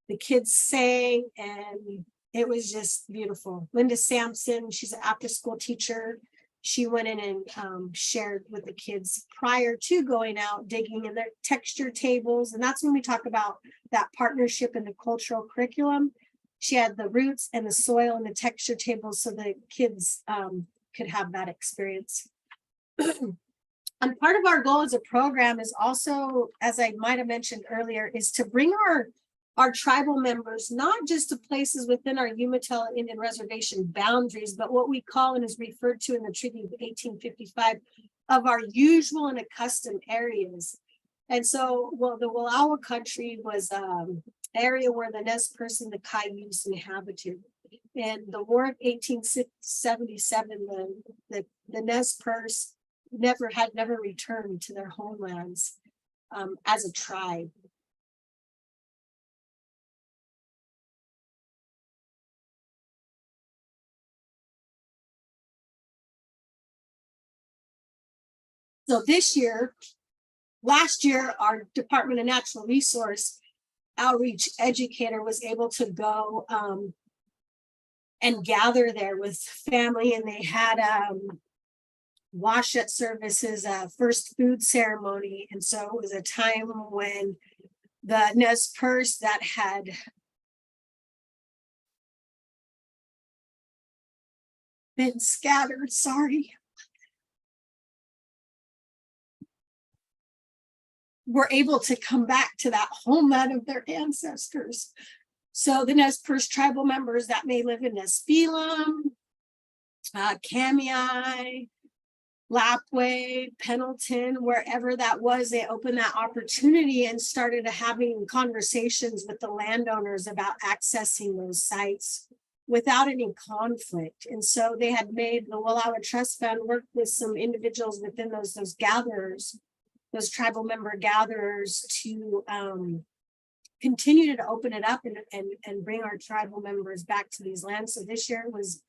The kids sang and it was just beautiful. Linda Sampson, she's an after school teacher. She went in and shared with the kids prior to going out digging in their texture tables. And that's when we talk about that partnership in the cultural curriculum. She had the roots and the soil and the texture tables so the kids could have that experience. And part of our goal as a program is also, as I might have mentioned earlier, is to bring our tribal members, not just to places within our Umatilla Indian Reservation boundaries, but what we call and is referred to in the Treaty of 1855 of our usual and accustomed areas. And so, well, the Wallowa country was area where the Nez Perce and the Cayuse inhabited. And the War of 1877, the Nez Perce had never returned to their homelands as a tribe. So last year, our Department of Natural Resource outreach educator was able to go and gather there with family, and they had wash-up services, first food ceremony. And so it was a time when the Nez Perce that had been scattered, were able to come back to that homeland of their ancestors. So the Nez Perce tribal members that may live in Nespelem, Kamei, Lapway, Pendleton, wherever that was, they opened that opportunity and started having conversations with the landowners about accessing those sites without any conflict. And so they had made the Wallowa Trust Fund work with some individuals within those gatherers, those tribal member gatherers, to continue to open it up and bring our tribal members back to these lands. So this year was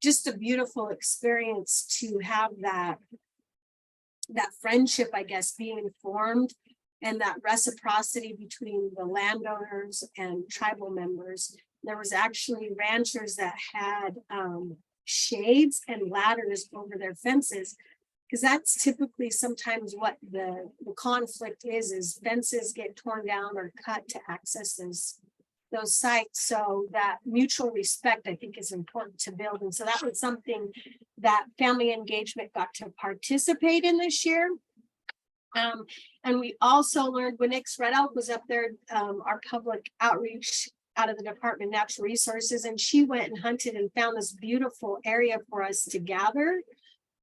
just a beautiful experience to have that friendship, I guess, being formed, and that reciprocity between the landowners and tribal members. There was actually ranchers that had shades and ladders over their fences, because that's typically sometimes what the conflict is fences get torn down or cut to access those sites. So that mutual respect, I think, is important to build. And so that was something that family engagement got to participate in this year. And we also learned when Nix Red Elk was up there, our public outreach out of the Department of Natural Resources, and she went and hunted and found this beautiful area for us to gather.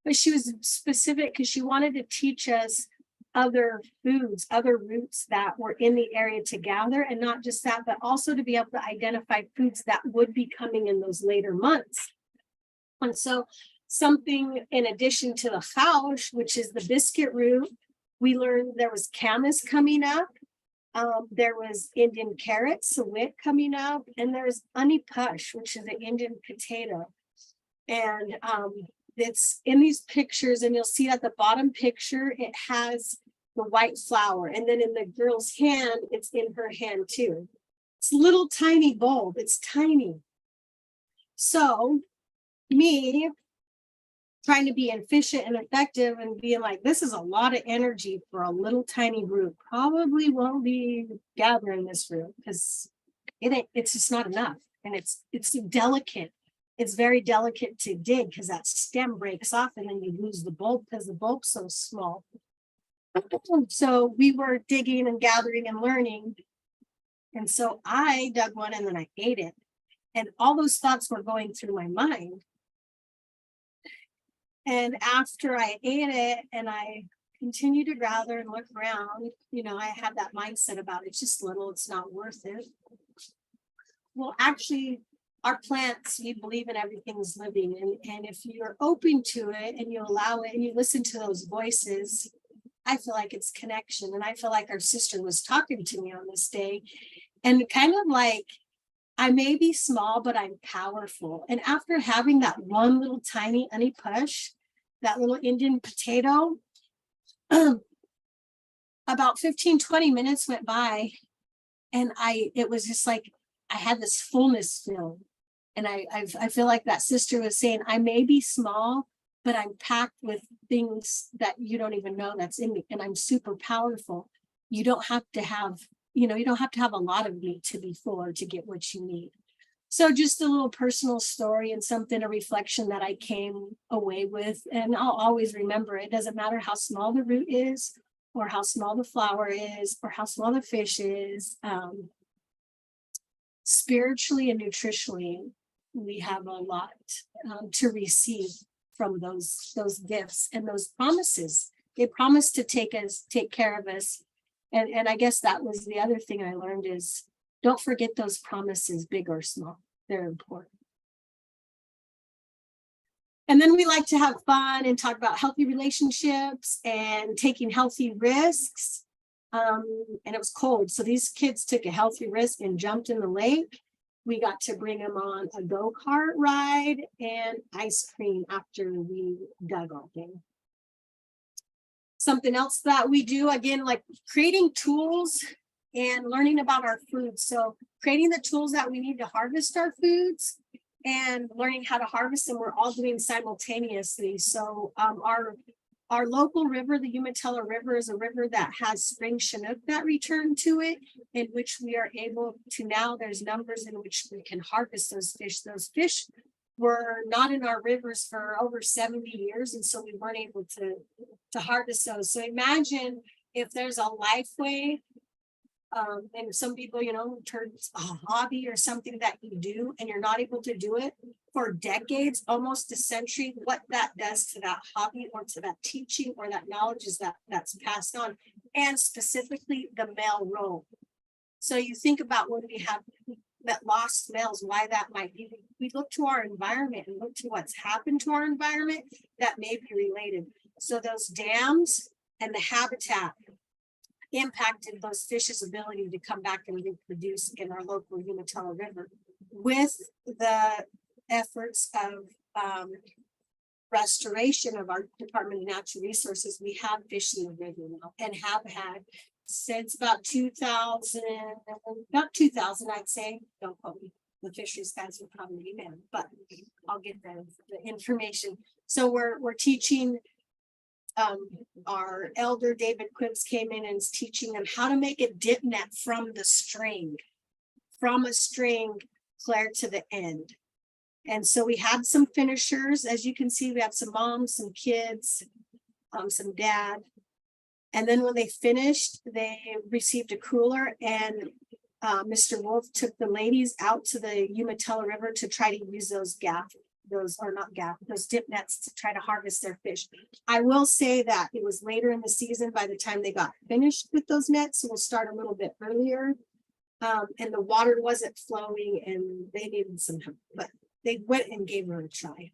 But she was specific because she wanted to teach us other foods, other roots that were in the area to gather, and not just that, but also to be able to identify foods that would be coming in those later months. And so something in addition to the chauch, which is the biscuit root, We learned there was camas coming up. There was Indian carrot, sawit coming up, and there's unipush, which is an Indian potato. And it's in these pictures, and you'll see at the bottom picture, it has the white flower. And then in the girl's hand, it's in her hand too. It's a little tiny bulb, it's tiny. So me trying to be efficient and effective and being like, this is a lot of energy for a little tiny group. Probably won't be gathering this root because it's just not enough. And it's delicate. It's very delicate to dig because that stem breaks off and then you lose the bulb because the bulb's so small. So we were digging and gathering and learning. And so I dug one and then I ate it. And all those thoughts were going through my mind. And after I ate it and I continued to gather and look around, I had that mindset about it's just little, it's not worth it. Well, actually, our plants, we believe in everything's living. And if you're open to it and you allow it and you listen to those voices, I feel like it's connection. And I feel like our sister was talking to me on this day and kind of like, I may be small, but I'm powerful. And after having that one little tiny unipush, that little Indian potato, about 15-20 minutes went by and it was just like I had this fullness filled. And I feel like that sister was saying, I may be small, but I'm packed with things that you don't even know that's in me. And I'm super powerful. You don't have to have a lot of me to be full or to get what you need. So just a little personal story and a reflection that I came away with. And I'll always remember, it doesn't matter how small the root is or how small the flower is or how small the fish is. Spiritually and nutritionally, we have a lot to receive from those gifts and those promises. They promise to take care of us. And I guess that was the other thing I learned is don't forget those promises, big or small. They're important. And then we like to have fun and talk about healthy relationships and taking healthy risks. And it was cold. So these kids took a healthy risk and jumped in the lake. We got to bring them on a go-kart ride and ice cream after we dug all day. Something else that we do, again, like creating tools and learning about our foods. So creating the tools that we need to harvest our foods and learning how to harvest them, we're all doing simultaneously. So our local river, the Umatilla River, is a river that has spring Chinook that return to it, in which we are able to now, there's numbers in which we can harvest those fish. Those fish were not in our rivers for over 70 years, and so we weren't able to harvest those. So imagine if there's a lifeway, and some people, turns a hobby or something that you do, and you're not able to do it for decades, almost a century, what that does to that hobby or to that teaching or that knowledge is that's passed on, and specifically the male role. So you think about when we have that lost males, why that might be. We look to our environment and look to what's happened to our environment that may be related. So those dams and the habitat impacted those fish's ability to come back and reproduce in our local Umatilla River. With the efforts of restoration of our Department of Natural Resources, we have fish in the river now and have had since about 2000, I'd say. Don't quote me. The fisheries guys will probably be mad, but I'll get the information. So we're teaching. Our elder David Quibbs came in and is teaching them how to make a dip net from a string clear to the end. And so we had some finishers. As you can see, we have some moms, some kids, some dad. And then when they finished, they received a cooler, and Mr. Wolf took the ladies out to the Umatilla River to try to use those dip nets to try to harvest their fish. I will say that it was later in the season by the time they got finished with those nets. So we'll start a little bit earlier. And the water wasn't flowing and they needed some help, but they went and gave her a try.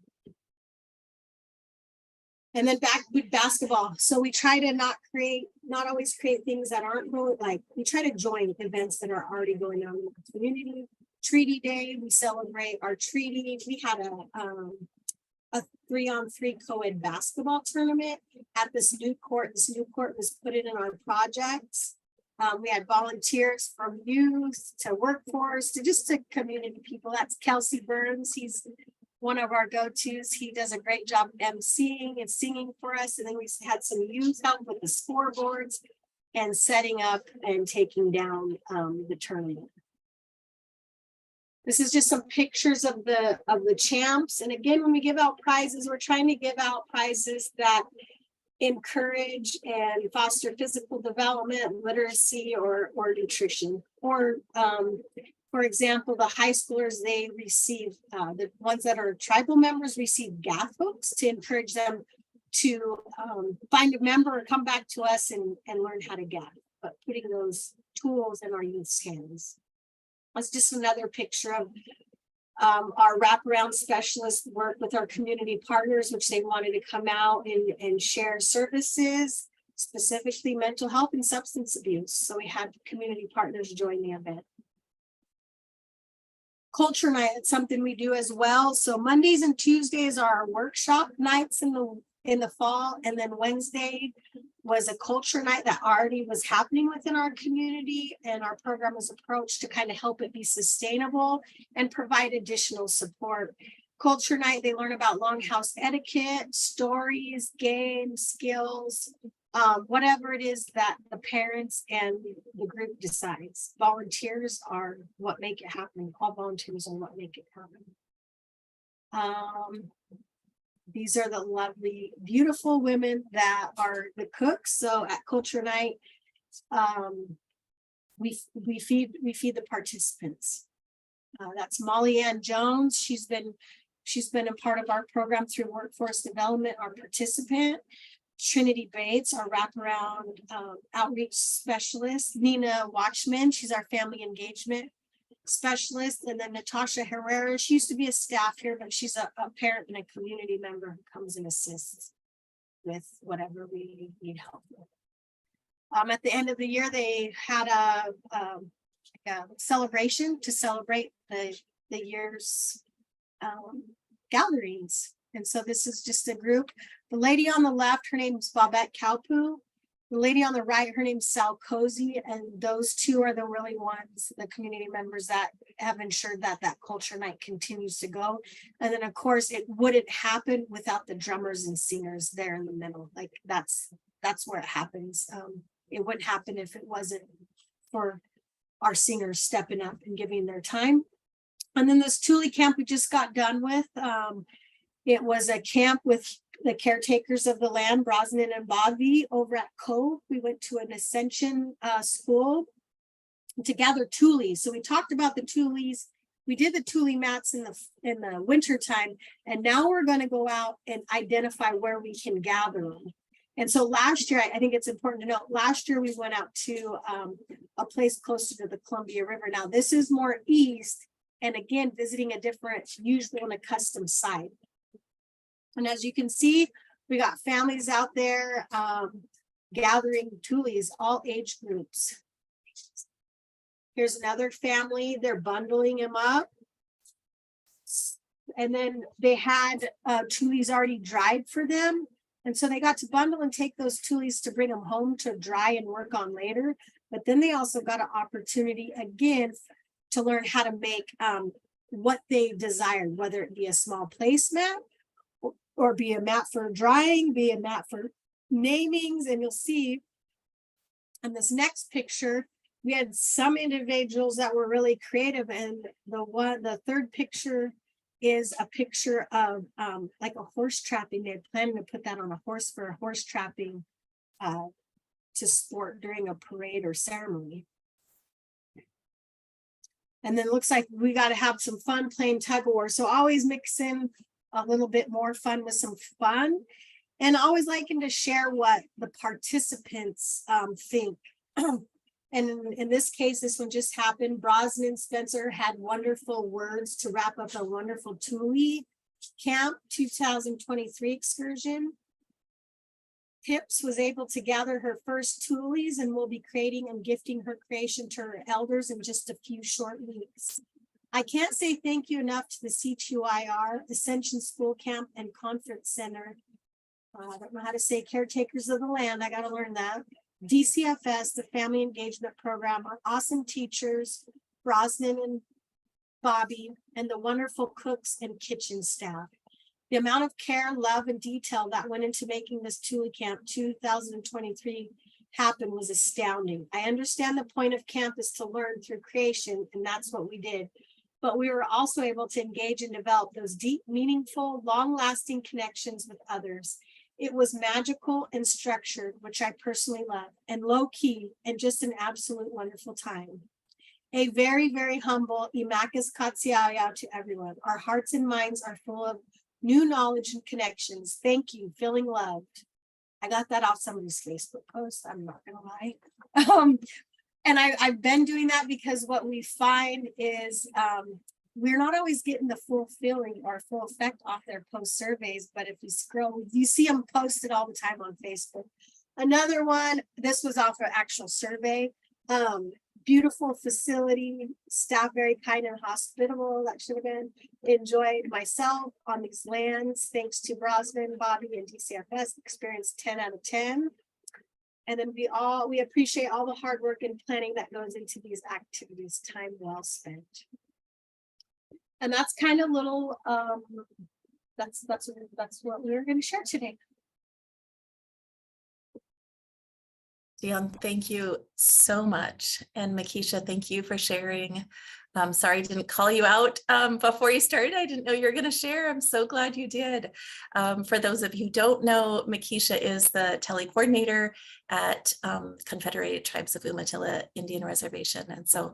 And then back with basketball. So we try to not always create things that aren't going, like, we try to join events that are already going on in the community. Treaty Day, we celebrate our treaty. We had a 3-on-3 co-ed basketball tournament at this new court. This new court was put in our projects. We had volunteers from youth to workforce to just to community people. That's Kelsey Burns. He's one of our go-tos. He does a great job emceeing and singing for us. And then we had some youth help with the scoreboards and setting up and taking down the tournament. This is just some pictures of the champs. And again, when we give out prizes, we're trying to give out prizes that encourage and foster physical development, literacy, or nutrition. Or for example, the high schoolers, they receive, the ones that are tribal members receive gaff hooks to encourage them to find a member or come back to us and learn how to gaff, but putting those tools in our youth's hands. That's just another picture of our wraparound specialist work with our community partners, which they wanted to come out and share services, specifically mental health and substance abuse. So we had community partners join the event. Culture night, it's something we do as well. So Mondays and Tuesdays are our workshop nights in the fall, and then Wednesday was a culture night that already was happening within our community, and our program was approached to kind of help it be sustainable and provide additional support. Culture night, they learn about longhouse etiquette, stories, games, skills, whatever it is that the parents and the group decides. Volunteers are what make it happen. All volunteers are what make it happen. These are the lovely, beautiful women that are the cooks. So at Culture Night, we feed the participants. That's Molly Ann Jones. She's been a part of our program through workforce development, our participant. Trinity Bates, our wraparound outreach specialist. Nina Watchman, she's our family engagement specialist. And then Natasha Herrera, she used to be a staff here, but she's a parent and a community member who comes and assists with whatever we need help with. At the end of the year, they had a celebration to celebrate the year's gatherings. And so this is just a group. The lady on the left, her name is Babette Kaupu. The lady on the right, her name's Sal Cozy, and those two are the really ones, the community members that have ensured that culture night continues to go. And then of course, it wouldn't happen without the drummers and singers there in the middle. Like that's where it happens. It wouldn't happen if it wasn't for our singers stepping up and giving their time. And then this Thule camp we just got done with, it was a camp with the caretakers of the land, Brosnan and Bogby, over at Cove. We went to an Ascension school to gather tules. So we talked about the tules. We did the tule mats in the winter time, and now we're going to go out and identify where we can gather them. And so last year, I think it's important to note, last year we went out to a place closer to the Columbia River. Now this is more east, and again, visiting a different, usual and a custom site. And as you can see, we got families out there gathering tules, all age groups. Here's another family, they're bundling them up. And then they had tules already dried for them. And so they got to bundle and take those tules to bring them home to dry and work on later. But then they also got an opportunity again to learn how to make what they desired, whether it be a small placemat, or be a mat for drying, be a mat for namings. And you'll see in this next picture, we had some individuals that were really creative. And the third picture is a picture of like a horse trapping. They had planned to put that on a horse for horse trapping to sport during a parade or ceremony. And then it looks like we got to have some fun playing tug of war. So always mix in a little bit more fun with some fun, and always liking to share what the participants think. And in this case, this one just happened. Brosnan Spencer had wonderful words to wrap up a wonderful Thule Camp 2023 excursion. Tips was able to gather her first toolies and will be creating and gifting her creation to her elders in just a few short weeks. I can't say thank you enough to the C2IR, Ascension School Camp and Conference Center. I don't know how to say caretakers of the land. I got to learn that. DCFS, the Family Engagement Program, our awesome teachers, Brosnan and Bobby, and the wonderful cooks and kitchen staff. The amount of care, love, and detail that went into making this Tule Camp 2023 happen was astounding. I understand the point of camp is to learn through creation, and that's what we did. But we were also able to engage and develop those deep, meaningful, long-lasting connections with others. It was magical and structured, which I personally love, and low-key, and just an absolute wonderful time. A very, very humble Imakas Katsiaya to everyone. Our hearts and minds are full of new knowledge and connections. Thank you, feeling loved. I got that off somebody's Facebook post, I'm not gonna lie. And I've been doing that because what we find is we're not always getting the full feeling or full effect off their post surveys, but if you scroll, you see them posted all the time on Facebook. Another one, this was off an actual survey. Beautiful facility, staff very kind and hospitable. That should have been. Enjoyed myself on these lands. Thanks to Brosnan, Bobby, and DCFS. Experienced 10 out of 10. And then we appreciate all the hard work and planning that goes into these activities. Time well spent. And that's kind of little. That's what we're going to share today. Dion, thank you so much. And Makisha, thank you for sharing. Sorry I didn't call you out before you started. I didn't know you were going to share. I'm so glad you did. For those of you who don't know, Makisha is the TELI coordinator at Confederated Tribes of Umatilla Indian Reservation. And so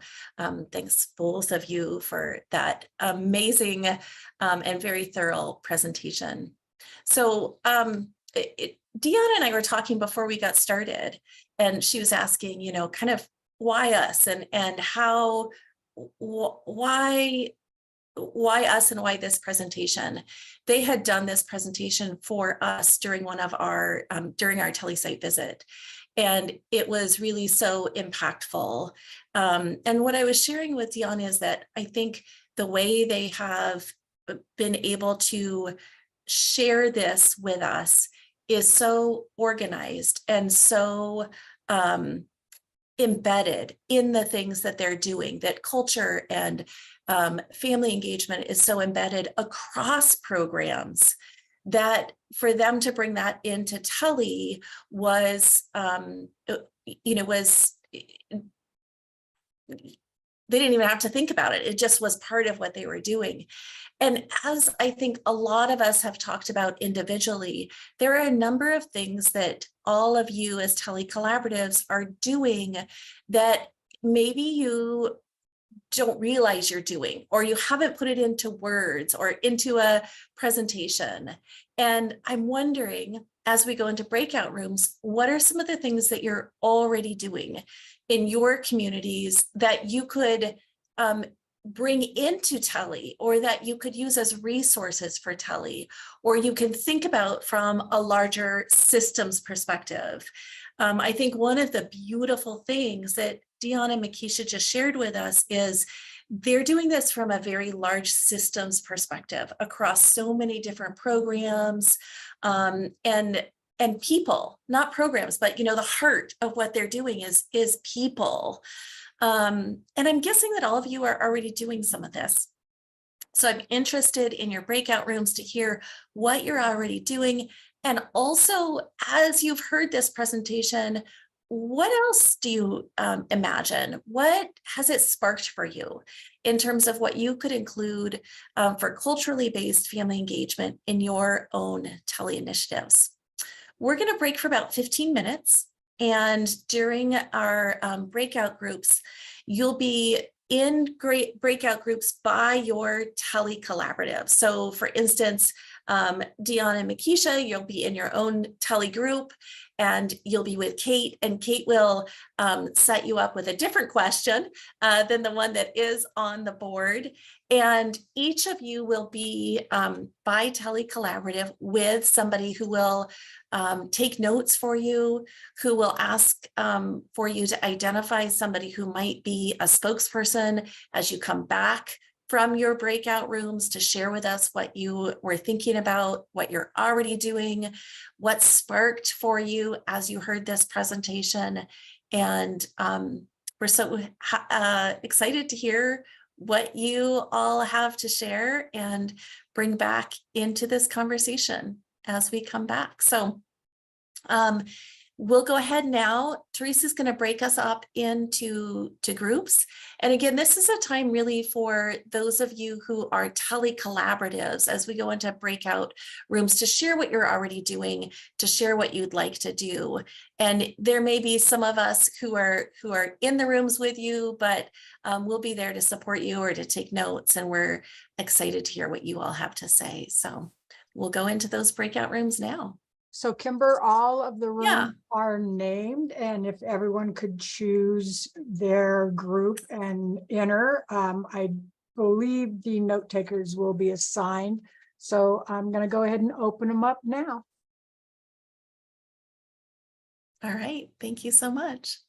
thanks both of you for that amazing and very thorough presentation. So Dion and I were talking before we got started, and she was asking, you know, kind of why us and how, why us and why this presentation. They had done this presentation for us during one of our, during our telesite visit. And it was really so impactful. And what I was sharing with Dion is that I think the way they have been able to share this with us is so organized and so embedded in the things that they're doing, that culture and family engagement is so embedded across programs that for them to bring that into TELI was, you know, they didn't even have to think about it. It just was part of what they were doing. And as I think a lot of us have talked about individually, there are a number of things that all of you as TELI collaboratives are doing that maybe you don't realize you're doing, or you haven't put it into words or into a presentation. And I'm wondering, as we go into breakout rooms, what are some of the things that you're already doing in your communities that you could bring into TELI, or that you could use as resources for TELI, or you can think about from a larger systems perspective. I think one of the beautiful things that Dion and Makisha just shared with us is they're doing this from a very large systems perspective across so many different programs and people, not programs, but you know, the heart of what they're doing is people. And I'm guessing that all of you are already doing some of this. So I'm interested in your breakout rooms to hear what you're already doing. And also, as you've heard this presentation, what else do you imagine? What has it sparked for you in terms of what you could include for culturally based family engagement in your own TELI initiatives? We're going to break for about 15 minutes. And during our breakout groups, you'll be in great breakout groups by your TELI collaborative. So for instance, Dion and Makisha, you'll be in your own TELI group, and you'll be with Kate, and Kate will set you up with a different question than the one that is on the board. And each of you will be by TELI Collaborative with somebody who will take notes for you, who will ask for you to identify somebody who might be a spokesperson as you come back from your breakout rooms to share with us what you were thinking about, what you're already doing, what sparked for you as you heard this presentation. And we're so excited to hear what you all have to share and bring back into this conversation as we come back. So we'll go ahead now. Teresa's going to break us up into groups. And again, this is a time really for those of you who are TELI Collaboratives as we go into breakout rooms to share what you're already doing, to share what you'd like to do. And there may be some of us who are in the rooms with you, but we'll be there to support you or to take notes. And we're excited to hear what you all have to say. So we'll go into those breakout rooms now. So Kimber, all of the Yeah. rooms are named, and if everyone could choose their group and enter, I believe the note takers will be assigned. So I'm going to go ahead and open them up now. All right. Thank you so much.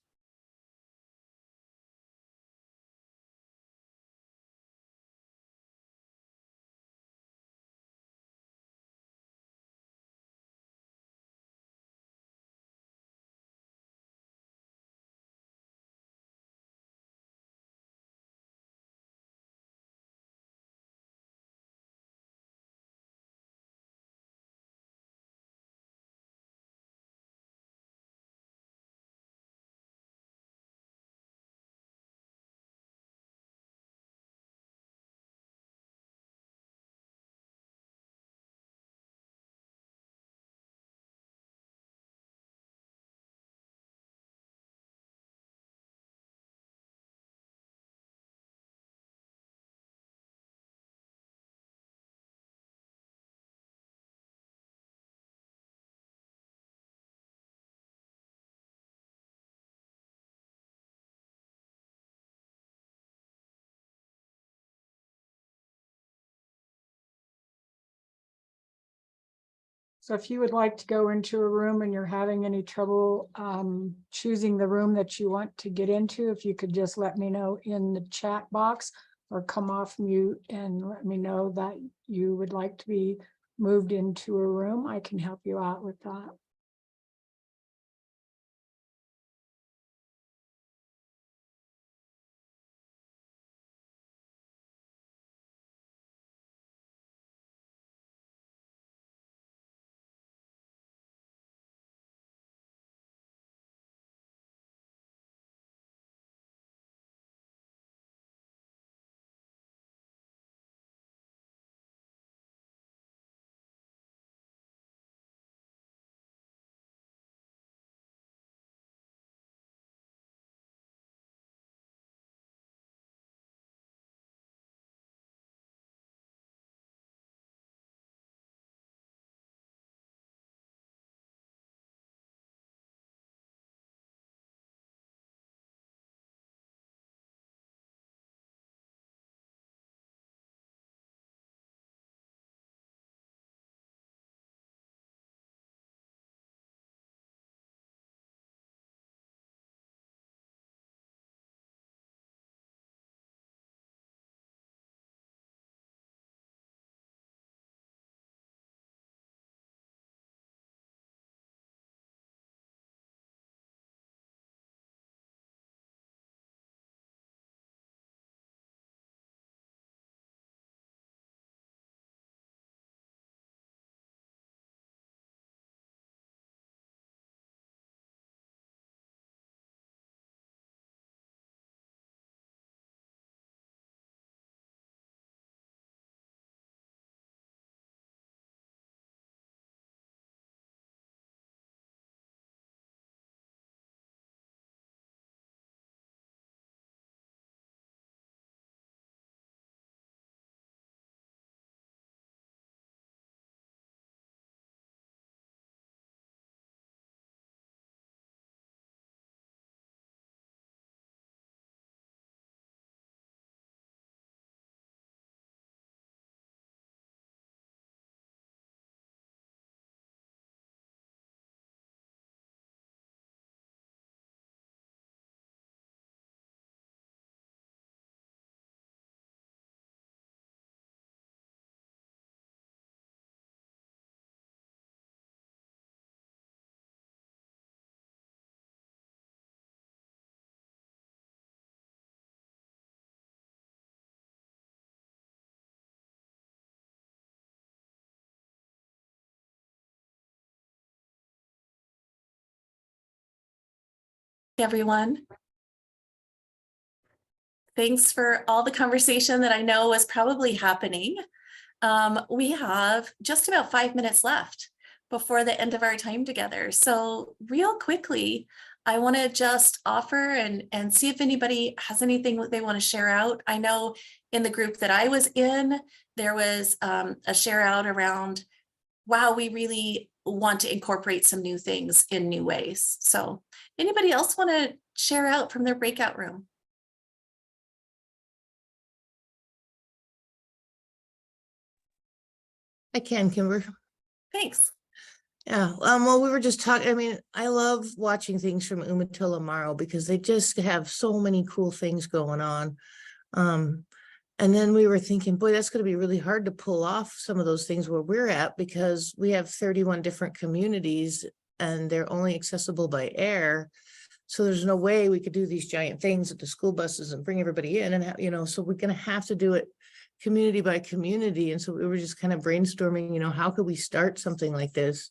So if you would like to go into a room and you're having any trouble choosing the room that you want to get into, if you could just let me know in the chat box or come off mute and let me know that you would like to be moved into a room, I can help you out with that. everyone. Thanks for all the conversation that I know was probably happening. We have just about 5 minutes left before the end of our time together. So real quickly, I want to just offer and see if anybody has anything that they want to share out. I know in the group that I was in, there was a share out around, wow, we really want to incorporate some new things in new ways. So anybody else want to share out from their breakout room? I can, Kimber. Thanks. Yeah, well, we were just talking, I mean, I love watching things from Umatilla Morrow because they just have so many cool things going on. And then we were thinking, boy, that's going to be really hard to pull off some of those things where we're at because we have 31 different communities and they're only accessible by air. So there's no way we could do these giant things at the school buses and bring everybody in and have, you know, so we're going to have to do it community by community. And so we were just kind of brainstorming, you know, how could we start something like this?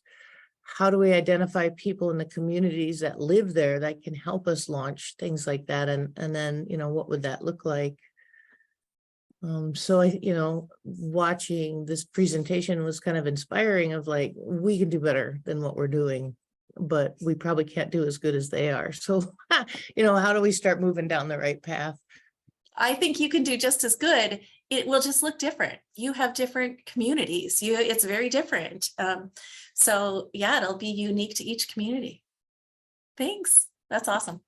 How do we identify people in the communities that live there that can help us launch things like that? And then, you know, what would that look like? So I, you know, watching this presentation was kind of inspiring of like, we can do better than what we're doing, but we probably can't do as good as they are. So, you know, how do we start moving down the right path? I think you can do just as good. It will just look different. You have different communities. It's very different. So yeah, it'll be unique to each community. Thanks. That's awesome.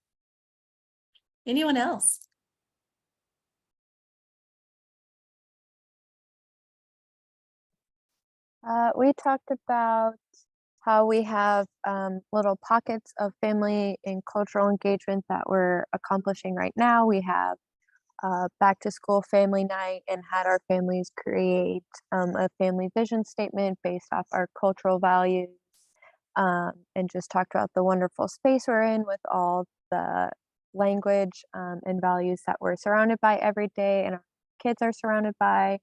Anyone else? We talked about how we have little pockets of family and cultural engagement that we're accomplishing right now. We have back to school family night and had our families create a family vision statement based off our cultural values, and just talked about the wonderful space we're in with all the language and values that we're surrounded by every day and our kids are surrounded by.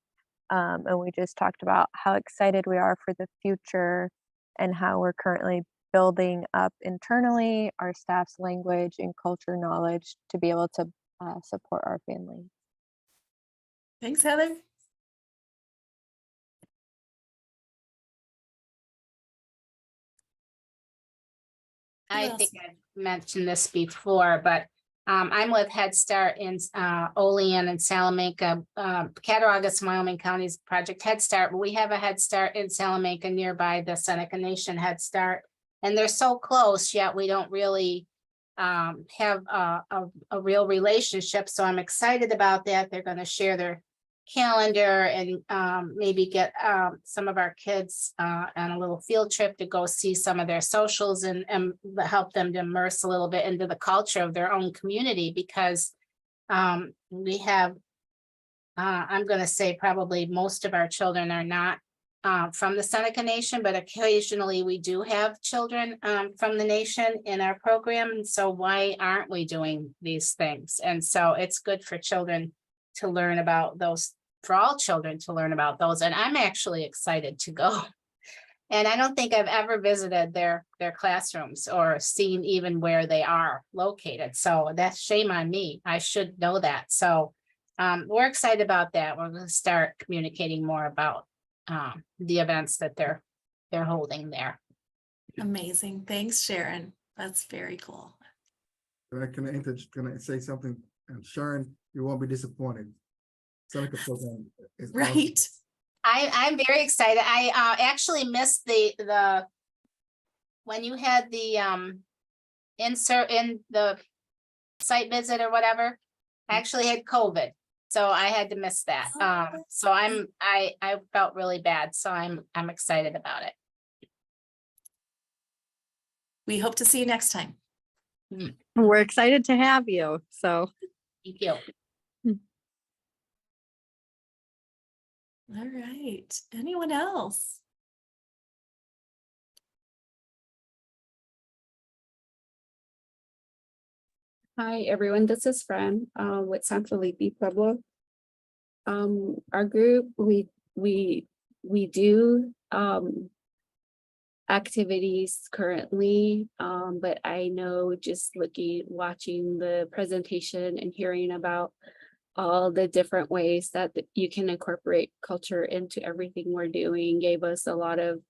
And we just talked about how excited we are for the future and how we're currently building up internally our staff's language and culture knowledge to be able to support our family. Thanks, Heather. I else? think I've mentioned this before, but I'm with Head Start in Olean and Salamanca, Cattaraugus, Wyoming County's Project Head Start. But we have a Head Start in Salamanca nearby the Seneca Nation Head Start, and they're so close, yet we don't really have a real relationship. So I'm excited about that. They're going to share their calendar and maybe get some of our kids on a little field trip to go see some of their socials and help them to immerse a little bit into the culture of their own community, because we have, I'm going to say probably most of our children are not from the Seneca Nation, but occasionally we do have children from the nation in our program. And so why aren't we doing these things? And so it's good for children to learn about those, for all children to learn about those. And I'm actually excited to go. And I don't think I've ever visited their classrooms or seen even where they are located. So that's shame on me. I should know that. So we're excited about that. We're going to start communicating more about the events that they're holding there. Amazing. Thanks, Sharon. That's very cool. Can I say something? And Sharon, you won't be disappointed. Seneca program is awesome. Right. I'm very excited. I actually missed the when you had the insert in the site visit or whatever. I actually had COVID, so I had to miss that. So I felt really bad. So I'm excited about it. We hope to see you next time. We're excited to have you. So Thank you. All right. Anyone else? Hi everyone, this is Fran with San Felipe Pueblo. Our group, we do activities currently, but I know just watching the presentation and hearing about all the different ways that you can incorporate culture into everything we're doing gave us a lot of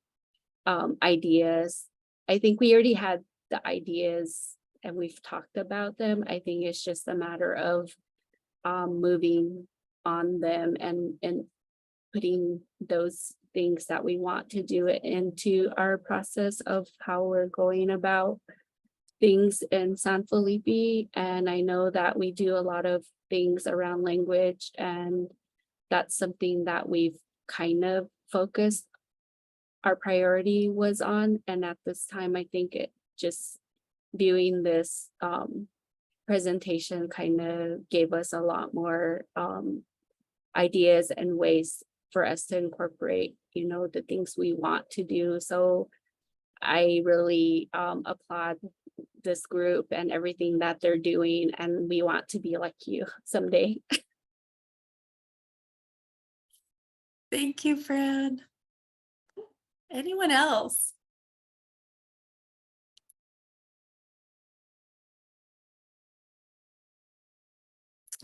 ideas. I think we already had the ideas and we've talked about them. I think it's just a matter of moving on them and putting those things that we want to do it into our process of how we're going about things in San Felipe. And I know that we do a lot of things around language, and that's something that we've kind of focused our priority was on. And at this time, I think it just viewing this presentation kind of gave us a lot more ideas and ways for us to incorporate, the things we want to do. So I really applaud this group and everything that they're doing, and we want to be like you someday. Thank you, Fran. Anyone else?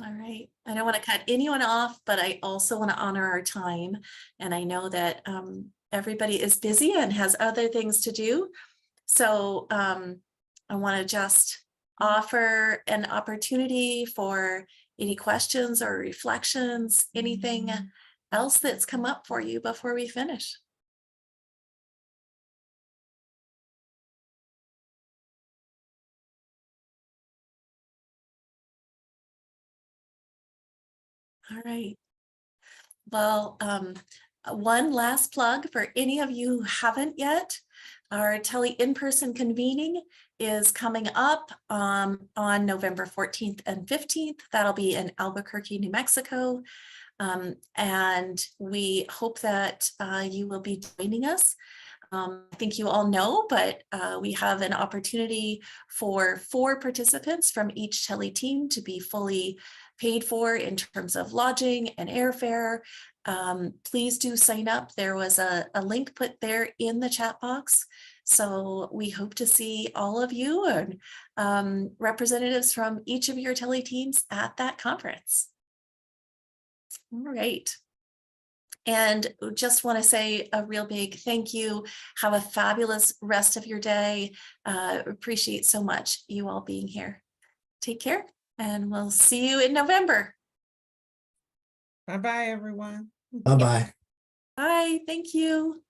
All right. I don't want to cut anyone off, but I also want to honor our time. And I know that everybody is busy and has other things to do. So I want to just offer an opportunity for any questions or reflections, anything else that's come up for you before we finish. All right. Well, one last plug for any of you who haven't yet. Our TELI in-person convening is coming up on November 14th and 15th. That'll be in Albuquerque, New Mexico. And we hope that you will be joining us. I think you all know, but we have an opportunity for 4 participants from each TELI team to be fully paid for in terms of lodging and airfare. Please do sign up. There was a link put there in the chat box. So we hope to see all of you and representatives from each of your TELI teams at that conference. All right. And just want to say a real big thank you. Have a fabulous rest of your day. Appreciate so much you all being here. Take care, and we'll see you in November. Bye-bye, everyone. Bye-bye. Bye. Thank you.